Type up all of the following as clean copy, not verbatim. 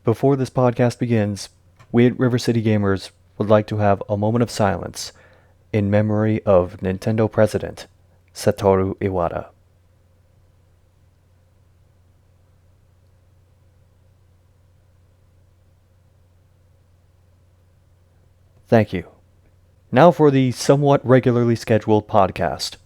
Before this podcast begins, we at River City Gamers would like to have a moment of silence in memory of Nintendo President Satoru Iwata. Thank you. Now for the somewhat regularly scheduled podcast.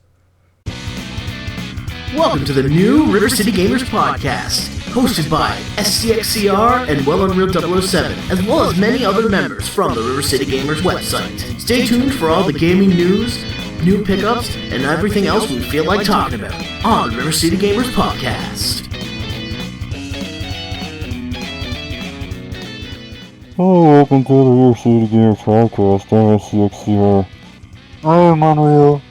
Welcome to the new River City Gamers Podcast, hosted by SCXCR and Well Unreal 007, as well as many other members from the River City Gamers website. Stay tuned for all the gaming news, new pickups, and everything else we feel like talking about on the River City Gamers Podcast. Welcome to the River City Gamers Podcast. I'm SCXCR. I'm Unreal.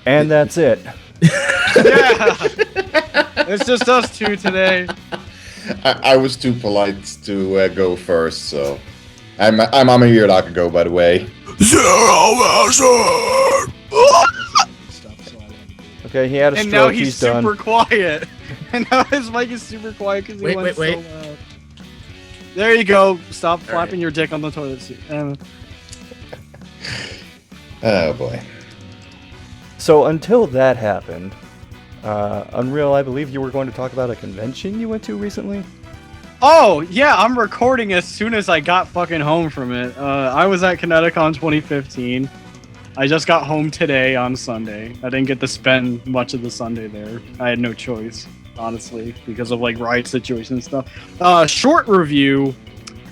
And that's it. Yeah, it's just us two today. I was too polite to go first, so I'm here to go. By the way, Zeromaster. Okay, he had a stroke. And now he's done. super quiet. And now his mic is super quiet because he went so loud. There you go. Stop flapping your dick on the toilet seat. Oh boy. So until that happened, Unreal, I believe you were going to talk about a convention you went to recently? Oh, yeah, I'm recording as soon as I got fucking home from it. I was at Connecticon 2015. I just got home today on Sunday. I didn't get to spend much of the Sunday there. I had no choice, honestly, because of like riot situation and stuff. Short review.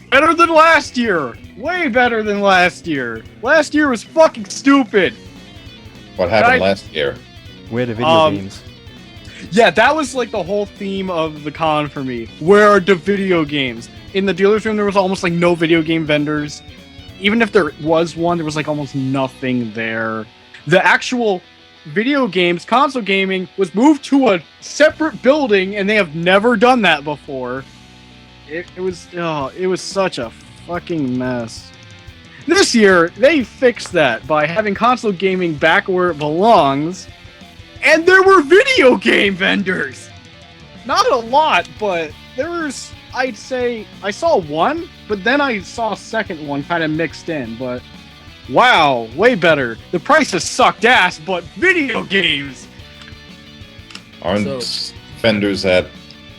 Better than last year. Way better than last year. Last year was fucking stupid. What happened last year? We had video games. Yeah, that was like the whole theme of the con for me. Where are the video games? In the dealer's room, there was almost like no video game vendors. Even if there was one, there was like almost nothing there. The actual video games, console gaming, was moved to a separate building, and they have never done that before. It was such a fucking mess. This year, they fixed that by having console gaming back where it belongs, and there were video game vendors! Not a lot, but there was, I'd say, I saw one, but then I saw a second one kind of mixed in, but wow, way better. The prices sucked ass, but video games! Aren't vendors at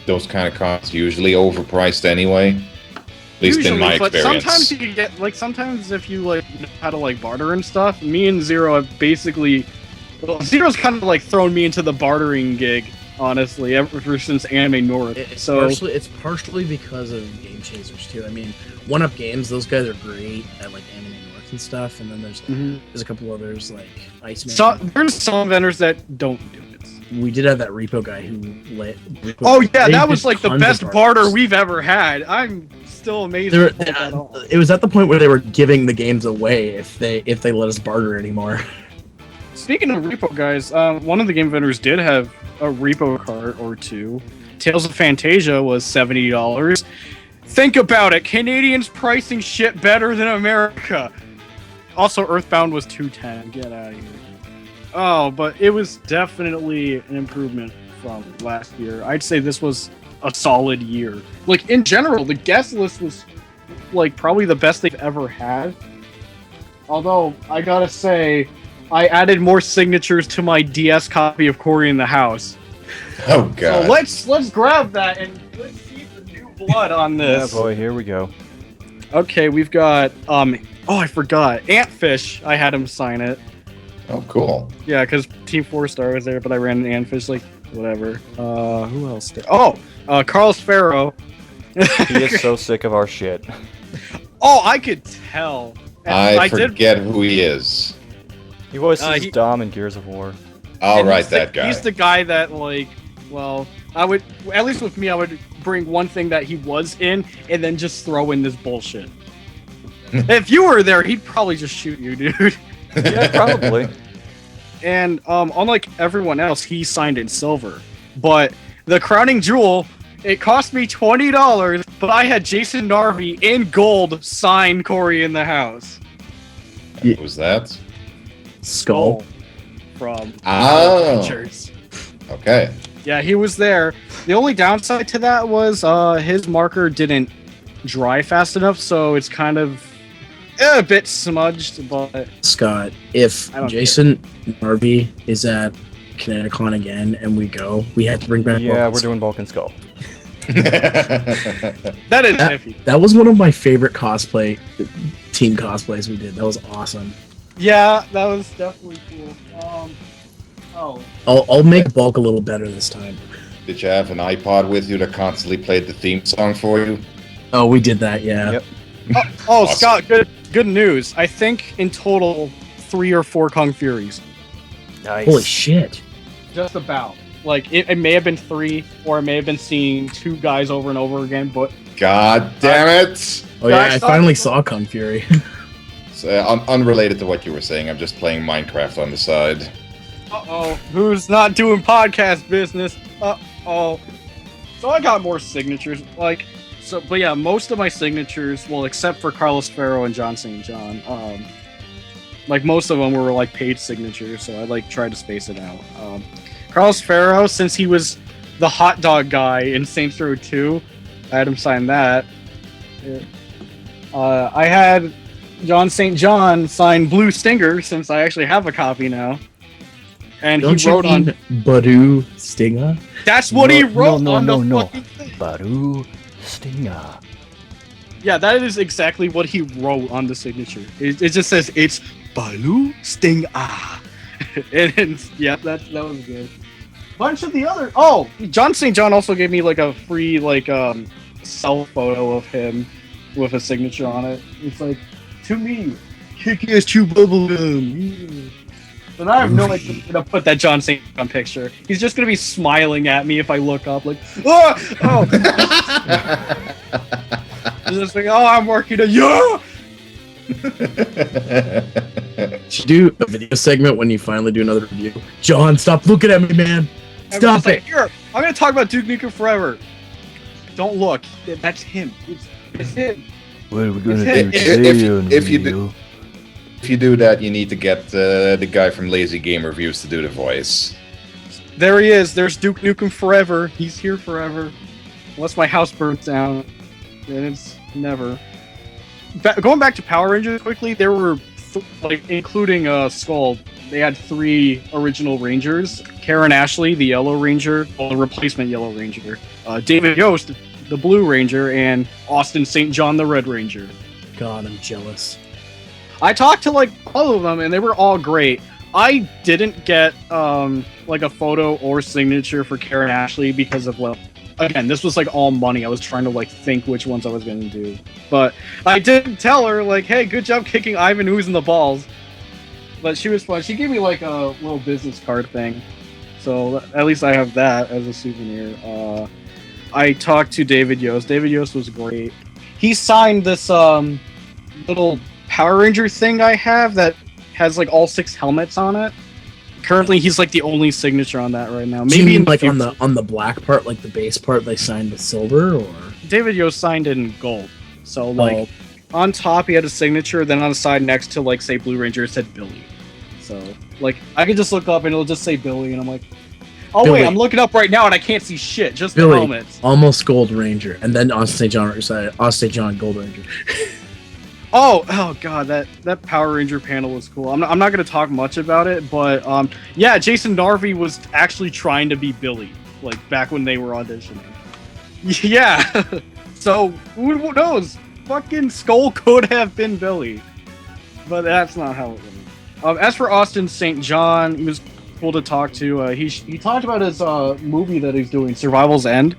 those kind of cons usually overpriced anyway? At least Usually, in my but experience. sometimes you can get, like, sometimes if you, like, know how to, like, barter and stuff, me and Zero have basically, well, Zero's kind of, like, thrown me into the bartering gig, honestly, ever since Anime North. It's partially because of Game Chasers, too. I mean, 1UP Games, those guys are great at, like, Anime North and stuff, and then there's a couple others, like Iceman. So, there's some vendors that don't do it. We did have that repo guy who let... Oh, yeah, that was, like, the best barter we've ever had. I'm still amazed. It was at the point where they were giving the games away if they let us barter anymore. Speaking of repo guys, one of the game vendors did have a repo cart or two. Tales of Fantasia was $70. Think about it, Canadians pricing shit better than America. Also, Earthbound was $210. Get out of here. Oh, but it was definitely an improvement from last year. I'd say this was a solid year. Like, in general, the guest list was, like, probably the best they've ever had. Although, I gotta say, I added more signatures to my DS copy of Cory in the House. Oh, God. So let's grab that and let's see the new blood on this. Yeah, boy, here we go. Okay, we've got, I forgot. Antfish, I had him sign it. Oh, cool. Yeah, because Team 4-Star was there, but I ran an Antfish, like, whatever. Who else did? Carlos Ferro. He is so sick of our shit. Oh, I could tell. And I forget who he is. He voices Dom in Gears of War. All right, that guy. He's the guy that, like, well, I would, at least with me, I would bring one thing that he was in, and then just throw in this bullshit. If you were there, he'd probably just shoot you, dude. Yeah, probably. And unlike everyone else, he signed in silver. But the crowning jewel, it cost me $20, but I had Jason Narvi in gold sign Cory in the House. What was that? Skull. From Oh. Adventures. Okay. Yeah, he was there. The only downside to that was his marker didn't dry fast enough, so it's kind of a bit smudged. But Scott, if Jason Narvi is at Connecticon again and we go, we have to bring back. Yeah, we're doing Vulcan Skull. That is iffy. That was one of my favorite team cosplays we did. That was awesome. Yeah, that was definitely cool. I'll make Bulk a little better this time. Did you have an iPod with you that constantly played the theme song for you? Oh, we did that, yeah. Yep. Awesome. Scott, good news. I think in total 3 or 4 Kung Furies. Nice. Holy shit. Just about. Like, it may have been 3, or it may have been seeing 2 guys over and over again, but... God damn it! Oh yeah, I finally saw Kung Fury. Unrelated to what you were saying, I'm just playing Minecraft on the side. Uh-oh. Who's not doing podcast business? Uh-oh. So I got more signatures, but yeah, most of my signatures, well, except for Carlos Ferro and John St. John, most of them were, paid signatures, so I, tried to space it out. Carlos Ferro, since he was the hot dog guy in Saints Row 2, I had him sign that. I had John St. John sign Blue Stinger, since I actually have a copy now. And Don't he wrote on Badu Stinger? That's what he wrote on the fucking thing. Baru Stinger. Yeah, that is exactly what he wrote on the signature. It just says it's Balu Sting and yeah, that was good. Bunch of the other John St. John also gave me a free self photo of him with a signature on it. It's to me, kick-ass chew bubblegum. But I have no idea where to put that John St. John picture. He's just gonna be smiling at me if I look up, just I'm working Should do a video segment when you finally do another review. John, stop looking at me, man. Stop it. Here, I'm gonna talk about Duke Nukem Forever. Don't look. That's him. It's him. What are we gonna do today If you do that, you need to get the guy from Lazy Game Reviews to do the voice. There he is. There's Duke Nukem Forever. He's here forever. Unless my house burns down. And it's never. Going back to Power Rangers quickly, there were, including Skull, they had 3 original Rangers. Karen Ashley, the Yellow Ranger, the replacement Yellow Ranger. David Yost, the Blue Ranger, and Austin St. John, the Red Ranger. God, I'm jealous. I talked to all of them, and they were all great. I didn't get a photo or signature for Karen Ashley because of again, this was all money. I was trying to think which ones I was going to do, but I did tell her hey, good job kicking Ivan Ooze in the balls. But she was fun. She gave me a little business card thing, so at least I have that as a souvenir. I talked to David Yost. David Yost was great. He signed this little Power Ranger thing I have that has all 6 helmets on it. Currently, he's the only signature on that right now. Maybe you mean on the black part, the base part, they signed with silver, or David Yost signed in gold. So on top he had a signature, then on the side next to say Blue Ranger it said Billy. So I could just look up and it'll just say Billy, and I'm Billy. Wait, I'm looking up right now and I can't see shit. Just Billy, the helmets. Almost Gold Ranger, and then Austin St. John side, Austin St. John Gold Ranger. Oh god, that Power Ranger panel was cool. I'm not going to talk much about it, but yeah, Jason Narvi was actually trying to be Billy, back when they were auditioning. Yeah, so who knows? Fucking Skull could have been Billy, but that's not how it went. As for Austin St. John, he was cool to talk to. He talked about his movie that he's doing, Survival's End.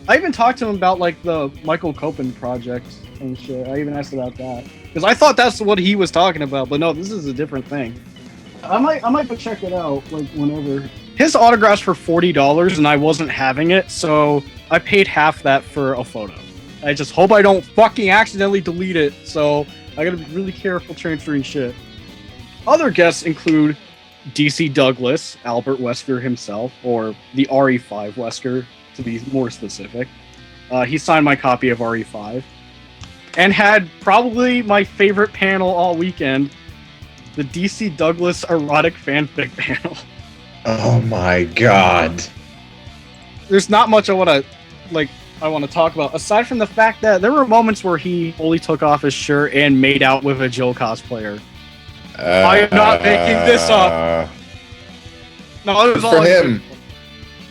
I even talked to him about the Michael Copen project and shit. I even asked about that because I thought that's what he was talking about, but no, this is a different thing. I might go check it out whenever. His autograph's for $40 and I wasn't having it, so I paid half that for a photo. I just hope I don't fucking accidentally delete it, so I gotta be really careful transferring shit. Other guests include DC Douglas, Albert Wesker himself, or the RE5 Wesker, to be more specific. He signed my copy of RE5. And had probably my favorite panel all weekend, the DC Douglas erotic fanfic panel. Oh my god. there's not much I want to talk about aside from the fact that there were moments where he only took off his shirt and made out with a Jill cosplayer. I am not making this up. No, it was all for him,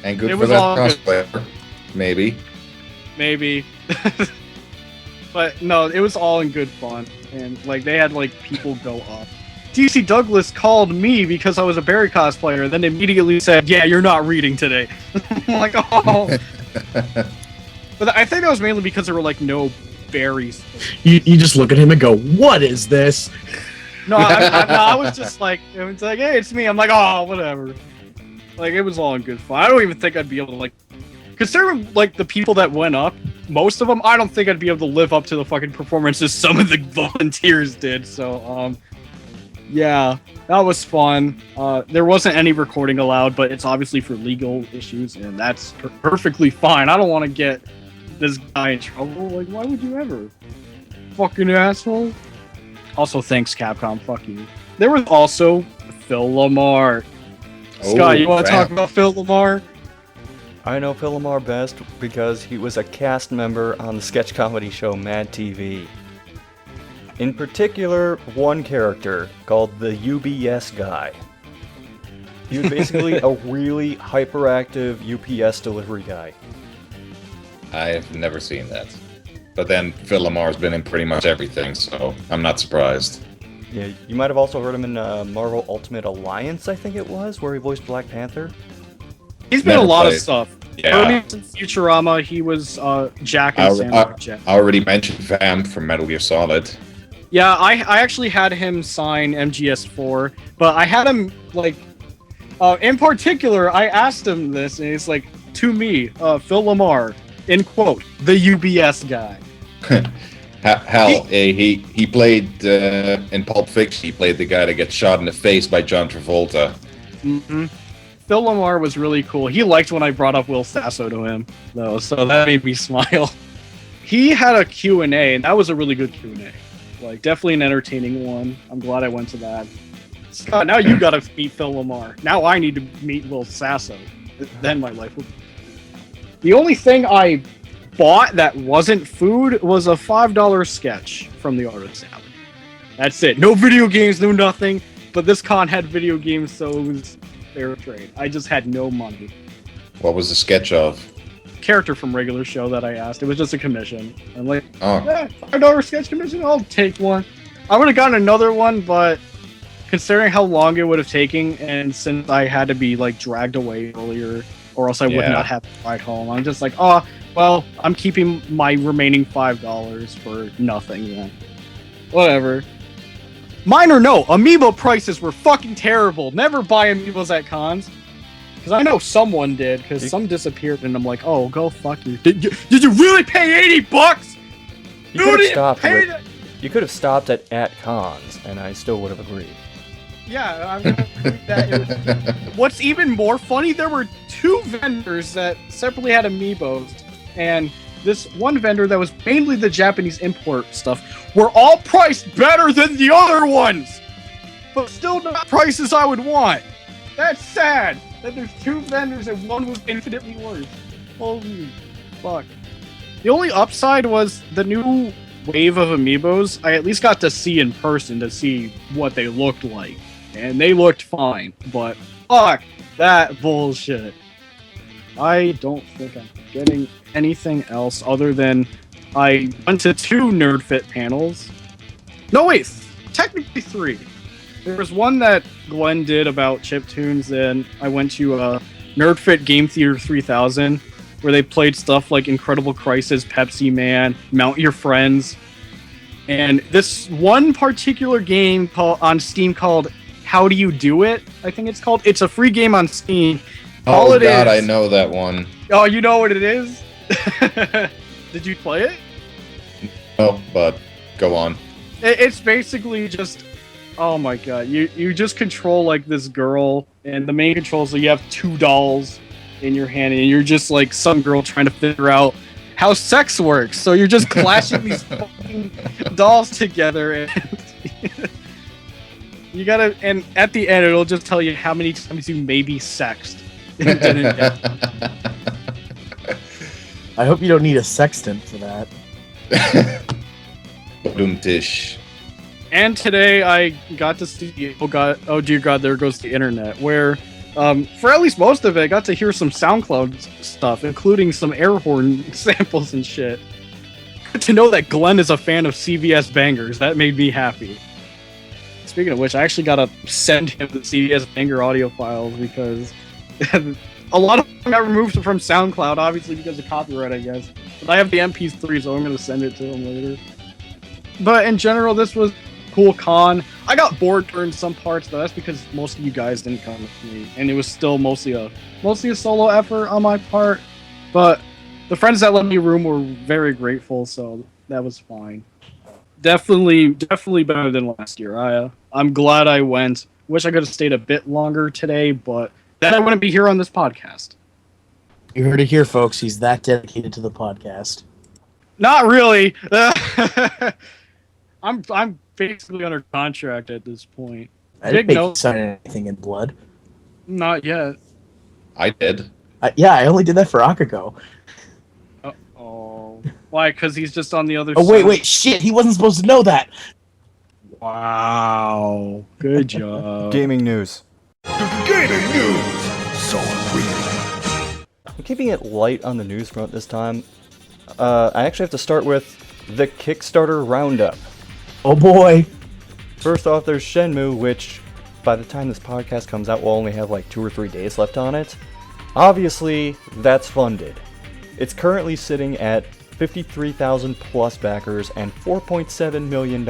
and good for that cosplayer. Maybe. But no, it was all in good fun, and like they had like people go up. DC Douglas called me because I was a Barry cosplayer, then immediately said, "Yeah, you're not reading today." I'm like, oh. But I think that was mainly because there were like no berries. You just look at him and go, "What is this?" No, I was just like, it was like, "Hey, it's me." I'm like, "Oh, whatever." Like it was all in good fun. I don't even think I'd be able to like, considering like the people that went up, most of them, I don't think I'd be able to live up to the fucking performances some of the volunteers did. So, yeah, that was fun. There wasn't any recording allowed, but it's obviously for legal issues, and that's perfectly fine. I don't want to get this guy in trouble. Like, why would you ever? Fucking asshole. Also, thanks, Capcom. Fuck you. There was also Phil Lamar. Scott, you want to talk about Phil Lamar? I know Phil Lamar best because he was a cast member on the sketch comedy show Mad TV. In particular, one character called the UBS Guy. He was basically a really hyperactive UPS delivery guy. I have never seen that. But then Phil Lamar's been in pretty much everything, so I'm not surprised. Yeah, you might have also heard him in Marvel Ultimate Alliance, I think it was, where he voiced Black Panther. He's been in a lot of stuff. Yeah. Futurama, he was Jack and Samurai Jack. I already mentioned Vamp from Metal Gear Solid. Yeah, I actually had him sign MGS4, but I had him, like, in particular, I asked him this, and he's like, to me, Phil Lamar, in quote, the UBS guy. Hell, he played in Pulp Fiction. He played the guy that gets shot in the face by John Travolta. Mm-hmm. Phil Lamar was really cool. He liked when I brought up Will Sasso to him, though, so that made me smile. He had a Q&A, and that was a really good Q&A. Like, definitely an entertaining one. I'm glad I went to that. Scott, now you gotta meet Phil Lamar. Now I need to meet Will Sasso. Then my life will... The only thing I bought that wasn't food was a $5 sketch from the artist app. That's it. No video games, no nothing. But this con had video games, so it was fair trade. I just had no money. What was the sketch of? Character from regular show that I asked. It was just a commission. I'm like, yeah, $5 sketch commission, I'll take one. I would have gotten another one, but considering how long it would have taken, and since I had to be like dragged away earlier, or else I would not have to ride home, I'm just like, oh, well, I'm keeping my remaining $5 for nothing then. Whatever. Mine or no, amiibo prices were fucking terrible. Never buy amiibos at cons. Because I know someone did, because some disappeared, and I'm like, oh, go fuck you. Did you really pay $80? You could have stopped at cons, and I still would have agreed. Yeah, I mean, what's even more funny, there were two vendors that separately had amiibos, and this one vendor that was mainly the Japanese import stuff were all priced better than the other ones, but still not prices I would want. That's sad that there's two vendors and one was infinitely worse. Holy fuck. The only upside was the new wave of amiibos I at least got to see in person to see what they looked like. And they looked fine, but fuck that bullshit. I don't think I'm getting anything else other than I went to 2 NerdFit panels. No, wait, technically 3. There was one that Glenn did about chiptunes, and I went to NerdFit Game Theater 3000, where they played stuff like Incredible Crisis, Pepsi Man, Mount Your Friends, and this one particular game on Steam called How Do You Do It? I think it's called. It's a free game on Steam. Oh god, I know that one. Oh, you know what it is? Did you play it? No, but go on. It's basically just, oh my god, you just control like this girl, and the main control is you have 2 dolls in your hand, and you're just like some girl trying to figure out how sex works. So you're just clashing these fucking dolls together, and you gotta, and at the end it'll just tell you how many times you maybe sexed. I hope you don't need a sextant for that. Boom-tish. And today I got to see, oh dear God, there goes the internet, where for at least most of it, I got to hear some SoundCloud stuff, including some air horn samples and shit. Good to know that Glenn is a fan of CVS bangers. That made me happy. Speaking of which, I actually gotta send him the CVS banger audio files because a lot of them got removed from SoundCloud, obviously because of copyright, I guess. But I have the MP3, so I'm gonna send it to him later. But in general, this was a cool con. I got bored during some parts, but that's because most of you guys didn't come with me, and it was still mostly a solo effort on my part. But the friends that let me room were very grateful, so that was fine. Definitely better than last year. I'm glad I went. Wish I could have stayed a bit longer today, but then I wouldn't be here on this podcast. You heard it here, folks. He's that dedicated to the podcast. Not really. I'm basically under contract at this point. I didn't make you sign anything in blood. Not yet. I did. Yeah, I only did that for Akako. Uh-oh. Why? Because he's just on the other side? side? Wait, shit. He wasn't supposed to know that. Wow. Good job. Gaming news. Gaming news. So real. I'm keeping it light on the news front this time. I actually have to start with the Kickstarter roundup. Oh boy. First off, there's Shenmue, which by the time this podcast comes out, we'll only have like 2 or 3 days left on it. Obviously, that's funded. It's currently sitting at 53,000 plus backers and $4.7 million,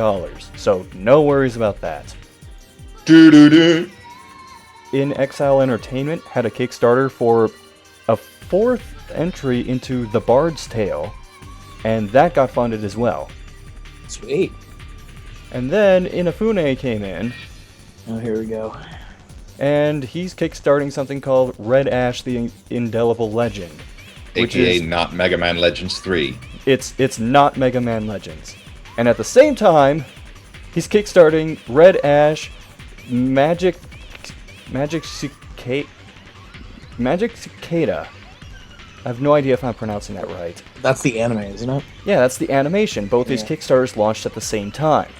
so no worries about that. In Exile Entertainment had a Kickstarter for a 4th entry into The Bard's Tale, and that got funded as well. Sweet. And then Inafune came in. Oh, here we go. And he's kickstarting something called Red Ash the Indelible Legend. AKA not Mega Man Legends 3. It's not Mega Man Legends. And at the same time, he's kickstarting Red Ash Magic Cicada. I have no idea if I'm pronouncing that right. That's the anime, isn't it? Yeah, that's the animation. Both these Kickstarters launched at the same time.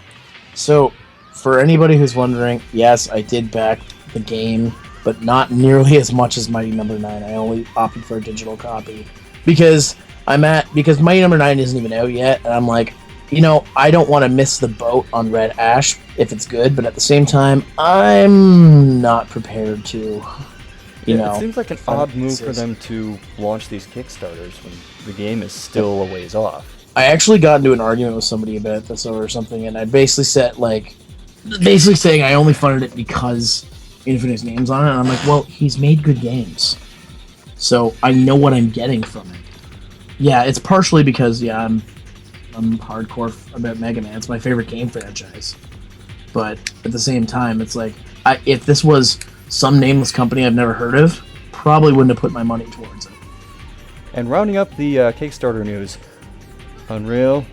So, for anybody who's wondering, yes, I did back the game, but not nearly as much as Mighty Number 9. I only opted for a digital copy because Mighty Number 9 isn't even out yet, and I'm like, I don't want to miss the boat on Red Ash if it's good, but at the same time, I'm not prepared to. It seems like an odd move for them to launch these Kickstarters when the game is still a ways off. I actually got into an argument with somebody about this or something, and I basically said, saying I only funded it because Infinite's name's on it, and I'm like, well, he's made good games, so I know what I'm getting from it. Yeah, it's partially because, I'm hardcore about Mega Man. It's my favorite game franchise. But at the same time, it's like, if this was some nameless company I've never heard of, probably wouldn't have put my money towards it. And rounding up the Kickstarter news, Unreal.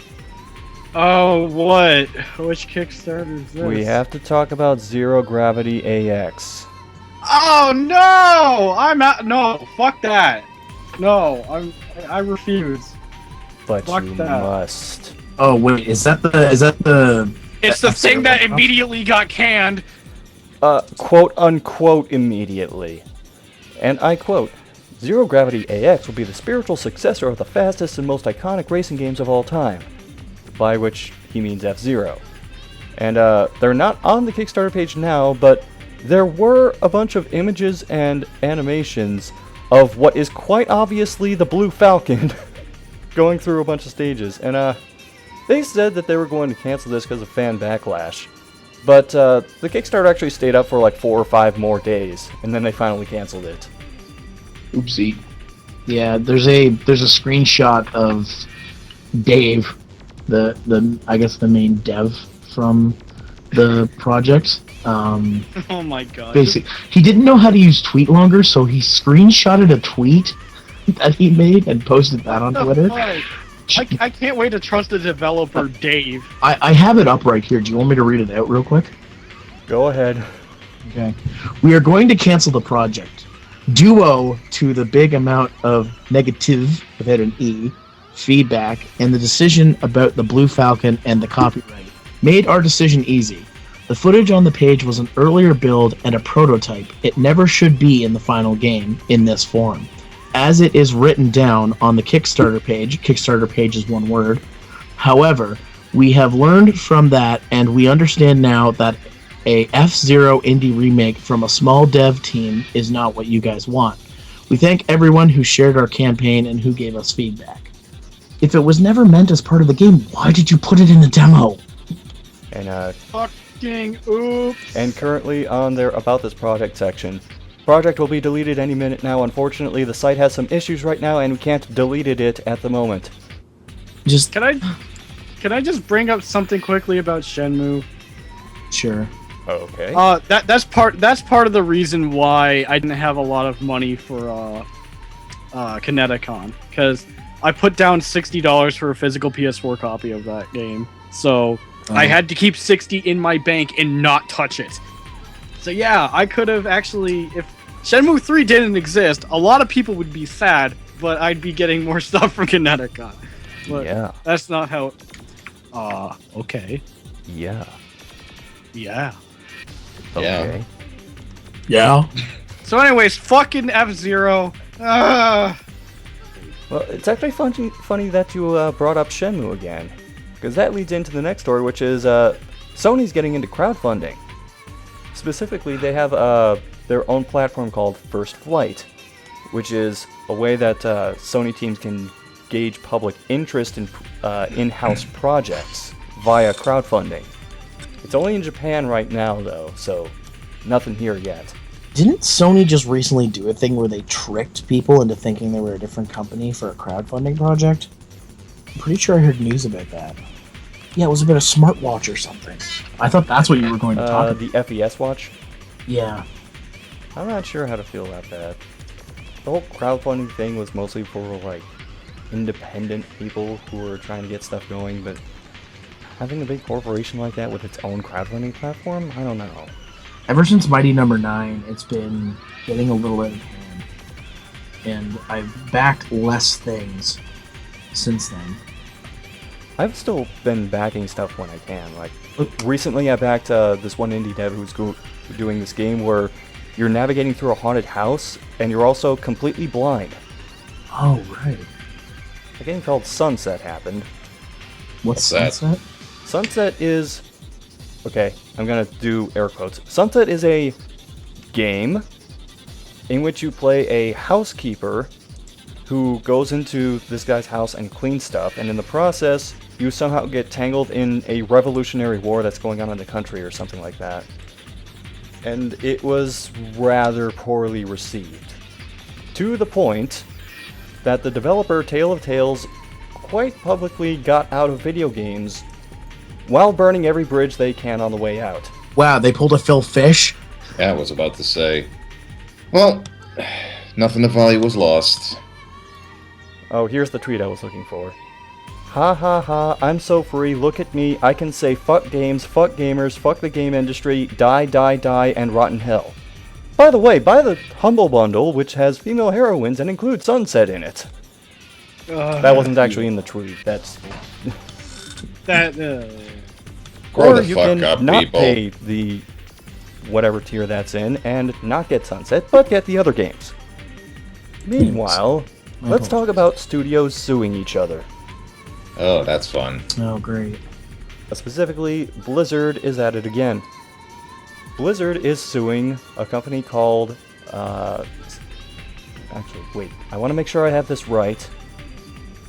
Oh, what? Which Kickstarter is this? We have to talk about Zero Gravity AX. Oh no! No, fuck that. No, I refuse. But fuck you that. must. Oh wait, is that the? It's the thing that immediately got canned. Quote unquote immediately. And I quote, Zero Gravity AX will be the spiritual successor of the fastest and most iconic racing games of all time. By which he means F-Zero. And they're not on the Kickstarter page now, but there were a bunch of images and animations of what is quite obviously the Blue Falcon going through a bunch of stages. And they said that they were going to cancel this because of fan backlash. But the Kickstarter actually stayed up for like 4 or 5 more days, and then they finally canceled it. Oopsie. Yeah, there's a screenshot of Dave, the main dev from the project. Oh my god. Basically, he didn't know how to use tweet longer, so he screenshotted a tweet that he made and posted that on Twitter. I can't wait to trust the developer, Dave. I have it up right here. Do you want me to read it out real quick? Go ahead. Okay. We are going to cancel the project. duo to the big amount of negative, without an E, feedback, and the decision about the Blue Falcon and the copyright made our decision easy. The footage on the page was an earlier build and a prototype. It never should be in the final game in this form. As it is written down on the Kickstarter page is one word. However, we have learned from that, and we understand now that a F-Zero indie remake from a small dev team is not what you guys want. We thank everyone who shared our campaign and who gave us feedback. If it was never meant as part of the game, why did you put it in the demo? And Fucking oops. And currently on their About This Project section. Project will be deleted any minute now. Unfortunately, the site has some issues right now and we can't delete it at the moment. Just Can I just bring up something quickly about Shenmue? sure. Okay. That's part of the reason why I didn't have a lot of money for Connecticon, because I put down $60 for a physical PS4 copy of that game. So I had to keep $60 in my bank and not touch it. So yeah, I could have actually, if Shenmue 3 didn't exist, a lot of people would be sad, but I'd be getting more stuff from Connecticon. But Yeah. that's not how. Okay. Yeah. Yeah. Okay. Yeah. So, anyways, fucking F-Zero. Well, it's actually funny that you brought up Shenmue again, because that leads into the next story, which is Sony's getting into crowdfunding. Specifically, they have their own platform called First Flight, which is a way that Sony teams can gauge public interest in in-house projects via crowdfunding. It's only in Japan right now, though, so nothing here yet. Didn't Sony just recently do a thing where they tricked people into thinking they were a different company for a crowdfunding project? I'm pretty sure I heard news about that. Yeah, it was about a smartwatch or something. I thought that's what you were going to talk about. The FES watch? Yeah. I'm not sure how to feel about that. The whole crowdfunding thing was mostly for, like, independent people who were trying to get stuff going, but having a big corporation like that with its own crowdfunding platform, I don't know. Ever since Mighty No. 9, it's been getting a little out of hand. And I've backed less things since then. I've still been backing stuff when I can. Like, recently I backed this one indie dev who's doing this game where you're navigating through a haunted house, and you're also completely blind. Oh, right. A game called Sunset happened. What's that? Sunset? Sunset is... Okay, I'm gonna do air quotes. Sunset is a game in which you play a housekeeper who goes into this guy's house and cleans stuff, and in the process, you somehow get tangled in a revolutionary war that's going on in the country or something like that. And it was rather poorly received. To the point that the developer Tale of Tales quite publicly got out of video games while burning every bridge they can on the way out. Wow, they pulled a Phil Fish? Yeah, I was about to say. Well, nothing of value was lost. Oh, here's the tweet I was looking for. Ha ha ha, I'm so free, look at me, I can say fuck games, fuck gamers, fuck the game industry, die, die, die, and rotten hell. By the way, buy the Humble Bundle, which has female heroines and includes Sunset in it. That wasn't actually in the tweet, that's... Grow Or the you fuck can up, not people. pay the whatever tier that's in and not get Sunset, but get the other games. Meanwhile, let's talk about studios suing each other. Oh, that's fun. Oh, great. Specifically, Blizzard is at it again. Blizzard is suing a company called... Actually, wait. I want to make sure I have this right.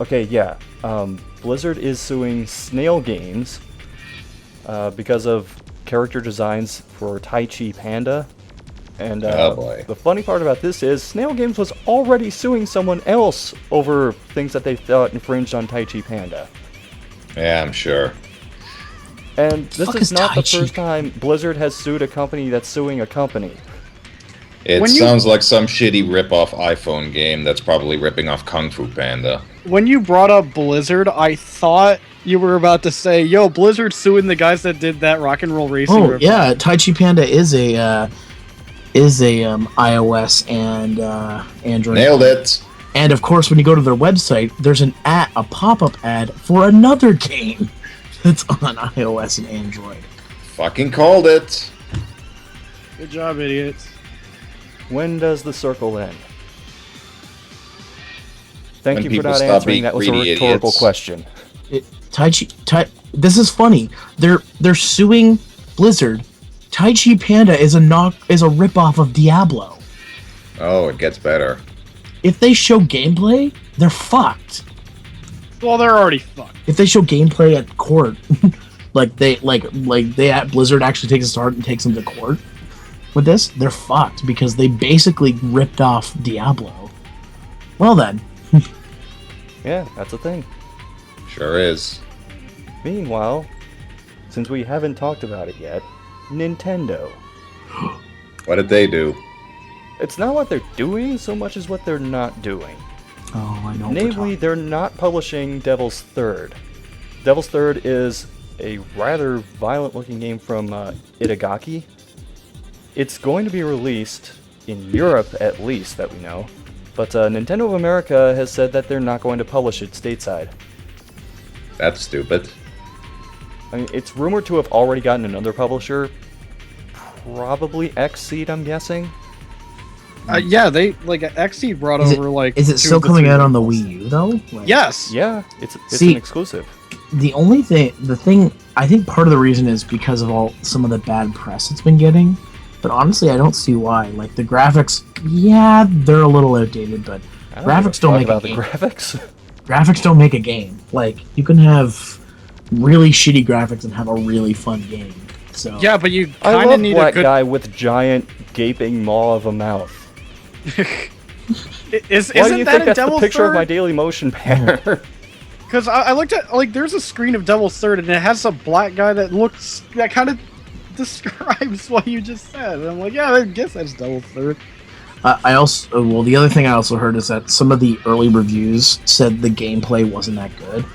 Okay, yeah. Blizzard is suing Snail Games because of character designs for Tai Chi Panda. And Oh, boy. the funny part about this is Snail Games was already suing someone else over things that they thought infringed on Tai Chi Panda. Yeah, I'm sure. And this Fuck is is not the Tai Chi first time Blizzard has sued a company that's suing a company. It When you- sounds like some shitty rip-off iPhone game that's probably ripping off Kung Fu Panda. When you brought up Blizzard, I thought you were about to say, yo, Blizzard suing the guys that did that rock and roll racing. Oh, ripoff. yeah, Tai Chi Panda is a is a iOS and Android. Nailed it. And of course, when you go to their website, there's a pop-up ad for another game that's on iOS and Android. Fucking called it. Good job, idiots. When does the circle end? Thank When you for people not stop answering. being That was a greedy rhetorical idiots. question. This is funny. They're suing Blizzard. Tai Chi Panda is a ripoff of Diablo. Oh, it gets better. If they show gameplay, they're fucked. Well, they're already fucked. If they show gameplay at court, Blizzard actually takes a start and takes them to court with this, they're fucked because they basically ripped off Diablo. Well then. Yeah, that's a thing. Sure is. Meanwhile, since we haven't talked about it yet, Nintendo. What did they do? It's not what they're doing so much as what they're not doing. Oh, I know. Namely, they're not publishing Devil's Third. Devil's Third is a rather violent-looking game from Itagaki. It's going to be released in Europe, at least, that we know. But Nintendo of America has said that they're not going to publish it stateside. That's stupid. I mean, it's rumored to have already gotten another publisher. Probably Xseed, I'm guessing. Yeah, they Xseed brought Is it- over like. Is it 2 still of the coming 3 out on the ones. Wii U though? Yes. Yeah, it's See- an exclusive. The thing, I think part of the reason is because of some of the bad press it's been getting. But honestly, I don't see why. Like the graphics, yeah, they're a little outdated, but I graphics give a don't fuck make a about the game. graphics. Graphics don't make a game. Like you can have really shitty graphics and have a really fun game. So Yeah, but you I kind of love need Black a good. Guy with giant gaping maw of a mouth. Why Isn't do you that think in that's the Devil's picture of my Third? Daily Motion banner? Because I looked at there's a screen of Devil's Third and it has a black guy that kind of describes what you just said. And I'm like, yeah, I guess that's Devil's Third. I also, the other thing I also heard is that some of the early reviews said the gameplay wasn't that good.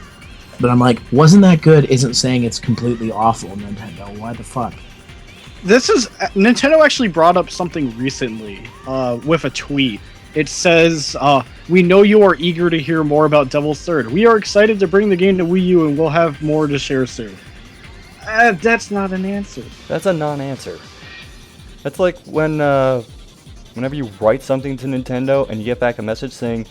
But I'm like, wasn't that good isn't saying it's completely awful, Nintendo. Why the fuck? Nintendo actually brought up something recently with a tweet. It says, we know you are eager to hear more about Devil's Third. We are excited to bring the game to Wii U and we'll have more to share soon. That's not an answer. That's a non-answer. That's like when, whenever you write something to Nintendo and you get back a message saying,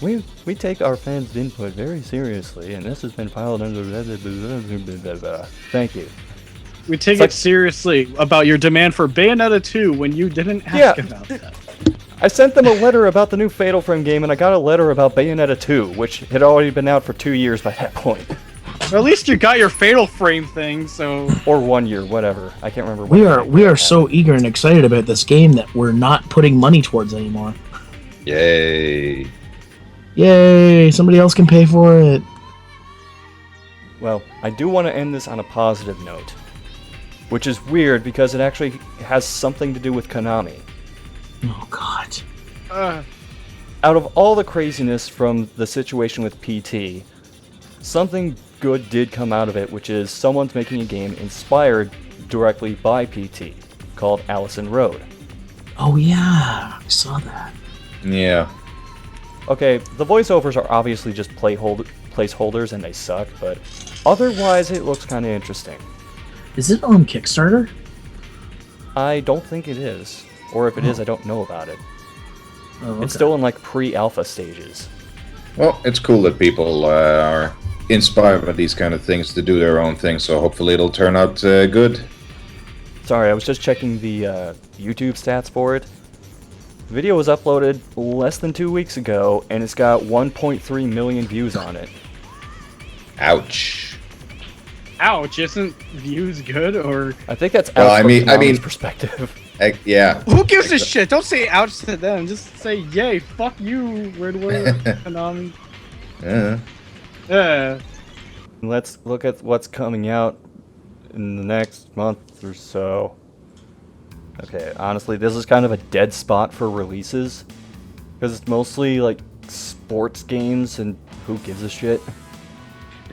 we take our fans' input very seriously, and this has been filed under blah, blah, blah, blah, blah, blah. Thank you. We take It's it seriously about your demand for Bayonetta 2 when you didn't ask about that. I sent them a letter about the new Fatal Frame game, and I got a letter about Bayonetta 2, which had already been out for 2 years by that point. Well, at least you got your Fatal Frame thing, so... Or 1 year, whatever. I can't remember. We are so eager and excited about this game that we're not putting money towards anymore. Yay. Yay! Somebody else can pay for it. Well, I do want to end this on a positive note, which is weird because it actually has something to do with Konami. Oh god. Out of all the craziness from the situation with PT, something good did come out of it, which is someone's making a game inspired directly by PT, called Allison Road. Oh yeah, I saw that. Yeah. Okay, the voiceovers are obviously just placeholders and they suck, but otherwise it looks kind of interesting. Is it on Kickstarter? I don't think it is, or if it is, I don't know about it. Oh, okay. It's still in like pre-alpha stages. Well, it's cool that people are inspired by these kind of things to do their own thing, so hopefully it'll turn out good. Sorry, I was just checking the YouTube stats for it. The video was uploaded less than 2 weeks ago, and it's got 1.3 million views on it. Ouch. Ouch, isn't views good, or... I think that's Well, out I from mean- Konami's perspective. Yeah. Who gives a shit? Don't say ouch to them, just say yay, fuck you, Riddler, Konami. Yeah. Yeah. Let's look at what's coming out in the next month or so. Okay, honestly, this is kind of a dead spot for releases, because it's mostly like sports games, and who gives a shit?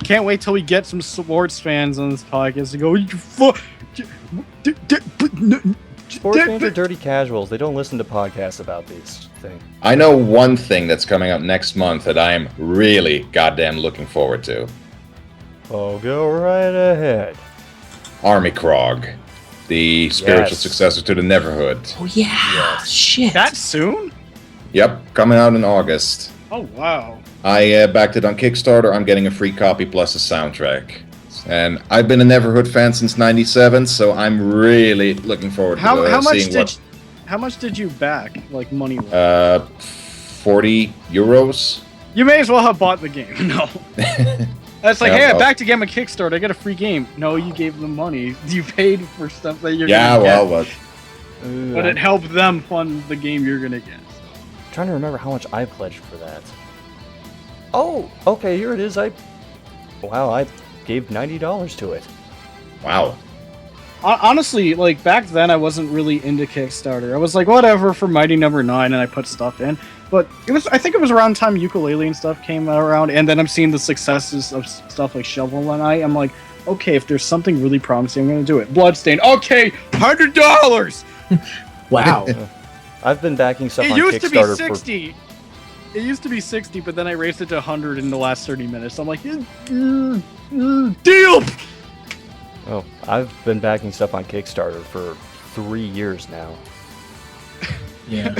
Can't wait till we get some sports fans on this podcast to go, "You fuck." Sports fans are dirty casuals. They don't listen to podcasts about these things. I know one thing that's coming up next month that I am really goddamn looking forward to. Oh, go right ahead. Army Krog, the spiritual successor to the Neverhood. Oh yeah, shit. That soon? Yep, coming out in August. Oh wow. I backed it on Kickstarter. I'm getting a free copy plus a soundtrack. And I've been a Neverhood fan since '97, so I'm really looking forward to How much did you back, like money-wise? 40 euros. You may as well have bought the game. No. That's like, Yeah, hey, I well- backed a game on Kickstarter. I get a free game. No, you gave them money. You paid for stuff that you're Yeah, gonna get. well, But it helped them fund the game you're gonna get. I'm trying to remember how much I pledged for that. Oh, okay, here it is. I gave $90 to it. wow. Honestly, like back then, I wasn't really into Kickstarter. I was like, whatever for Mighty Number 9, and I put stuff in. But I think it was around time Ukulele and stuff came around, and then I'm seeing the successes of stuff like Shovel Knight. I'm like, okay, if there's something really promising, I'm gonna do it. Bloodstain, okay, $100. Wow. I've been backing stuff It on used to be Kickstarter 60. It used to be 60, but then I raised it to 100 in the last 30 minutes. I'm like, deal. Oh, I've been backing stuff on Kickstarter for 3 years now. Yeah.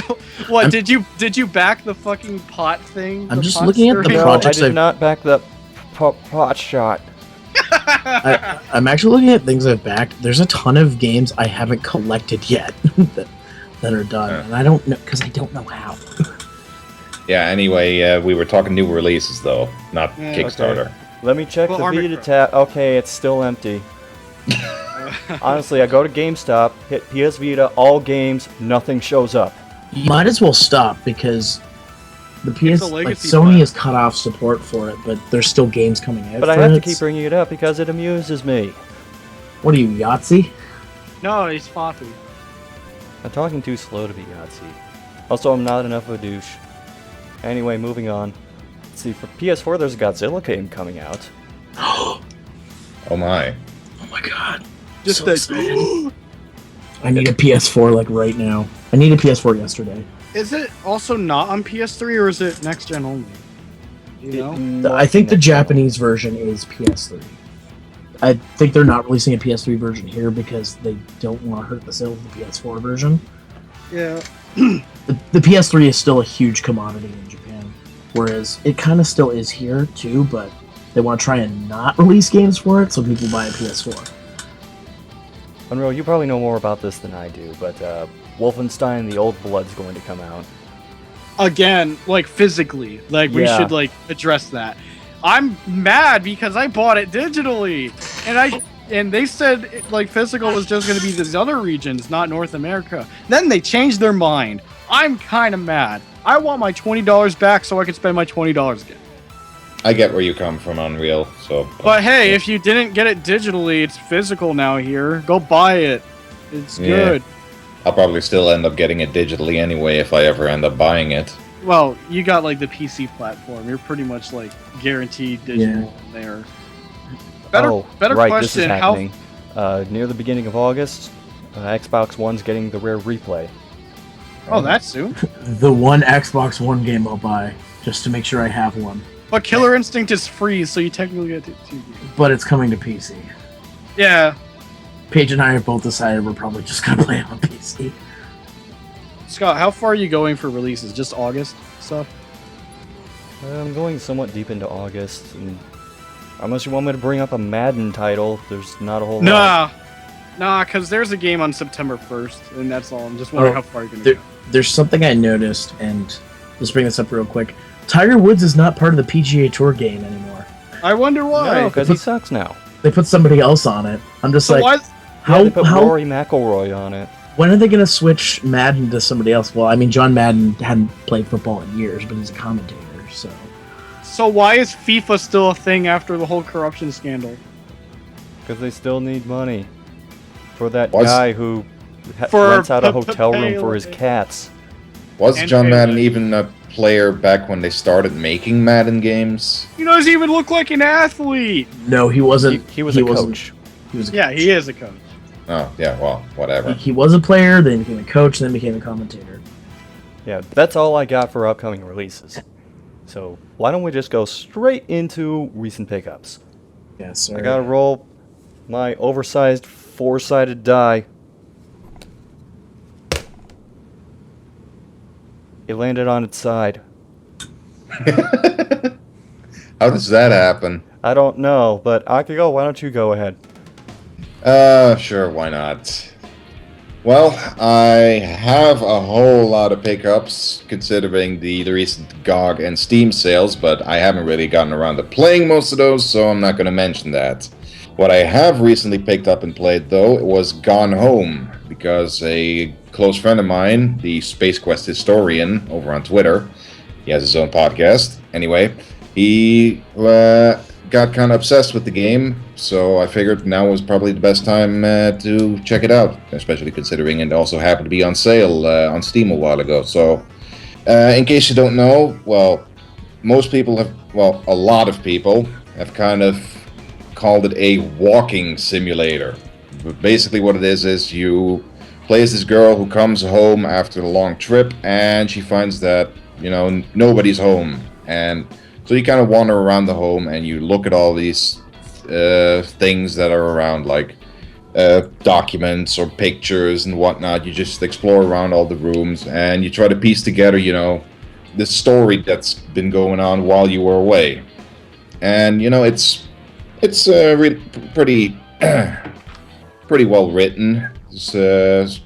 What did you back the fucking pot thing? I'm The just pot looking at the stirring? No, I projects did I've- not back the pot shot. I'm actually looking at things I've backed. There's a ton of games I haven't collected yet that are done, and I don't know because I don't know how. Yeah, anyway, we were talking new releases, though, not Yeah, Kickstarter. Let me check Well, the Army Vita Crow. tab. Okay, it's still empty. Honestly, I go to GameStop, hit PS Vita, all games, nothing shows up. You might as well stop because the PS a like legacy Sony plan. has cut off support for it, but there's still games coming out. But I for have it. to keep bringing it up because it amuses me. What are you, Yahtzee? No, he's Foppy. I'm talking too slow to be Yahtzee. Also, I'm not enough of a douche. Anyway, moving on. Let's see, for PS4, there's a Godzilla game coming out. Oh my. Oh my god! Just So the- excited. I need a PS4 like right now. I need a PS4 yesterday. Is it also not on PS3 or is it next gen only? You know? I think the Japanese version is PS3. I think they're not releasing a PS3 version here because they don't want to hurt the sales of the PS4 version. Yeah. The PS3 is still a huge commodity in Japan, whereas it kind of still is here too, but they want to try and not release games for it so people buy a PS4. Unreal, you probably know more about this than I do, but Wolfenstein The Old Blood's going to come out. Again, like physically. Like we Yeah. should like address that. I'm mad because I bought it digitally. And they said like physical was just gonna be these other regions, not North America. Then they changed their mind. I'm kinda mad. I want my $20 back so I can spend my $20 again. I get where you come from, Unreal, so... But hey, if you didn't get it digitally, it's physical now here. Go buy it. It's Yeah. good. I'll probably still end up getting it digitally anyway if I ever end up buying it. Well, you got like the PC platform. You're pretty much like guaranteed digital there. Better right, question. this is happening. Near the beginning of August, Xbox One's getting the rare replay. Oh, that soon? The one Xbox One game I'll buy, just to make sure I have one. But Killer Instinct is free, so you technically get two games. But it's coming to PC. Yeah. Paige and I have both decided we're probably just gonna play it on PC. Scott, how far are you going for releases? Just August stuff? I'm going somewhat deep into August, and unless you want me to bring up a Madden title, there's not a whole lot. Nah, because there's a game on September 1st, and that's all. I'm just wondering how far you're going to go. There's something I noticed, and let's bring this up real quick. Tiger Woods is not part of the PGA Tour game anymore. I wonder why. No, because he sucks now. They put somebody else on it. I'm just So like, why? Yeah, they put Rory McIlroy on it. when are they going to switch Madden to somebody else? Well, I mean, John Madden hadn't played football in years, but he's a commentator, so... So why is FIFA still a thing after the whole corruption scandal? Because they still need money. For that Was- guy who For rents out a hotel room for his Pele. cats. Was And John Pele. Madden even a player back when they started making Madden games? He doesn't even look like an athlete. No, he wasn't. He was a wasn't- coach. He was a Yeah, he is a coach. Oh, yeah, well, whatever. He was a player, then became a coach, then became a commentator. Yeah, that's all I got for upcoming releases. So why don't we just go straight into recent pickups? Yes, sir. I gotta roll my oversized 4-sided die. It landed on its side. How does that happen? I don't know, but Akiko, why don't you go ahead? Sure, why not? Well, I have a whole lot of pickups, considering the recent GOG and Steam sales, but I haven't really gotten around to playing most of those, so I'm not going to mention that. What I have recently picked up and played, though, was Gone Home, because a close friend of mine, the Space Quest historian over on Twitter, he has his own podcast, anyway, he got kind of obsessed with the game, so I figured now was probably the best time to check it out, especially considering it also happened to be on sale on Steam a while ago. So, in case you don't know, well, most people have, well, a lot of people have kind of called it a walking simulator. But basically what it is you play as this girl who comes home after a long trip, and she finds that, you know, nobody's home, and so you kind of wander around the home and you look at all these things that are around, like documents or pictures and whatnot. You just explore around all the rooms and you try to piece together, you know, the story that's been going on while you were away. And, you know, it's really pretty well written. It's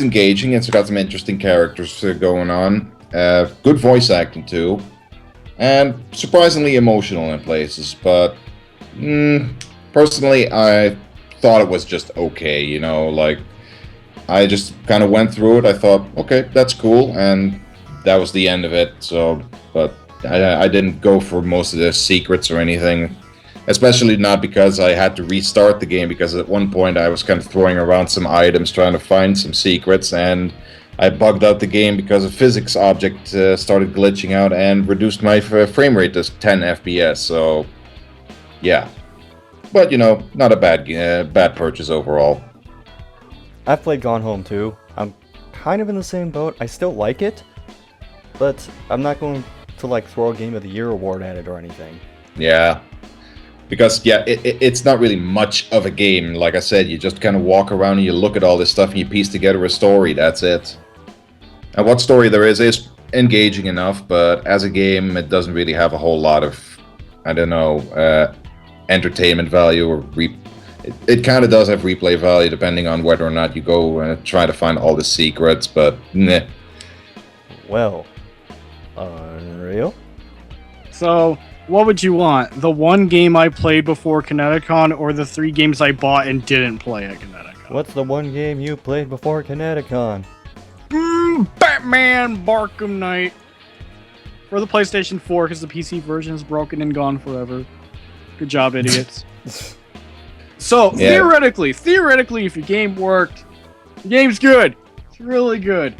engaging. It's got some interesting characters going on. Good voice acting too. And surprisingly emotional in places, but personally, I thought it was just okay, you know, like, I just kind of went through it, I thought, okay, that's cool, and that was the end of it, so, but I didn't go for most of the secrets or anything, especially not because I had to restart the game, because at one point I was kind of throwing around some items, trying to find some secrets, and I bugged out the game because a physics object started glitching out and reduced my frame rate to 10 FPS, so yeah. But, you know, not a bad purchase overall. I've played Gone Home too. I'm kind of in the same boat. I still like it, but I'm not going to like throw a Game of the Year award at it or anything. Yeah. Because, yeah, it's not really much of a game. Like I said, you just kind of walk around and you look at all this stuff and you piece together a story, that's it. And what story there is engaging enough, but as a game, it doesn't really have a whole lot of, I don't know, entertainment value, or it kind of does have replay value depending on whether or not you go and try to find all the secrets, but meh. Well, Unreal? So, what would you want? The one game I played before Connecticon, or the 3 games I bought and didn't play at Connecticon? What's the one game you played before Connecticon? Batman Arkham Knight. For the PlayStation 4, because the PC version is broken and gone forever. Good job, idiots. So, Yeah. theoretically, if your game worked, the game's good. It's really good.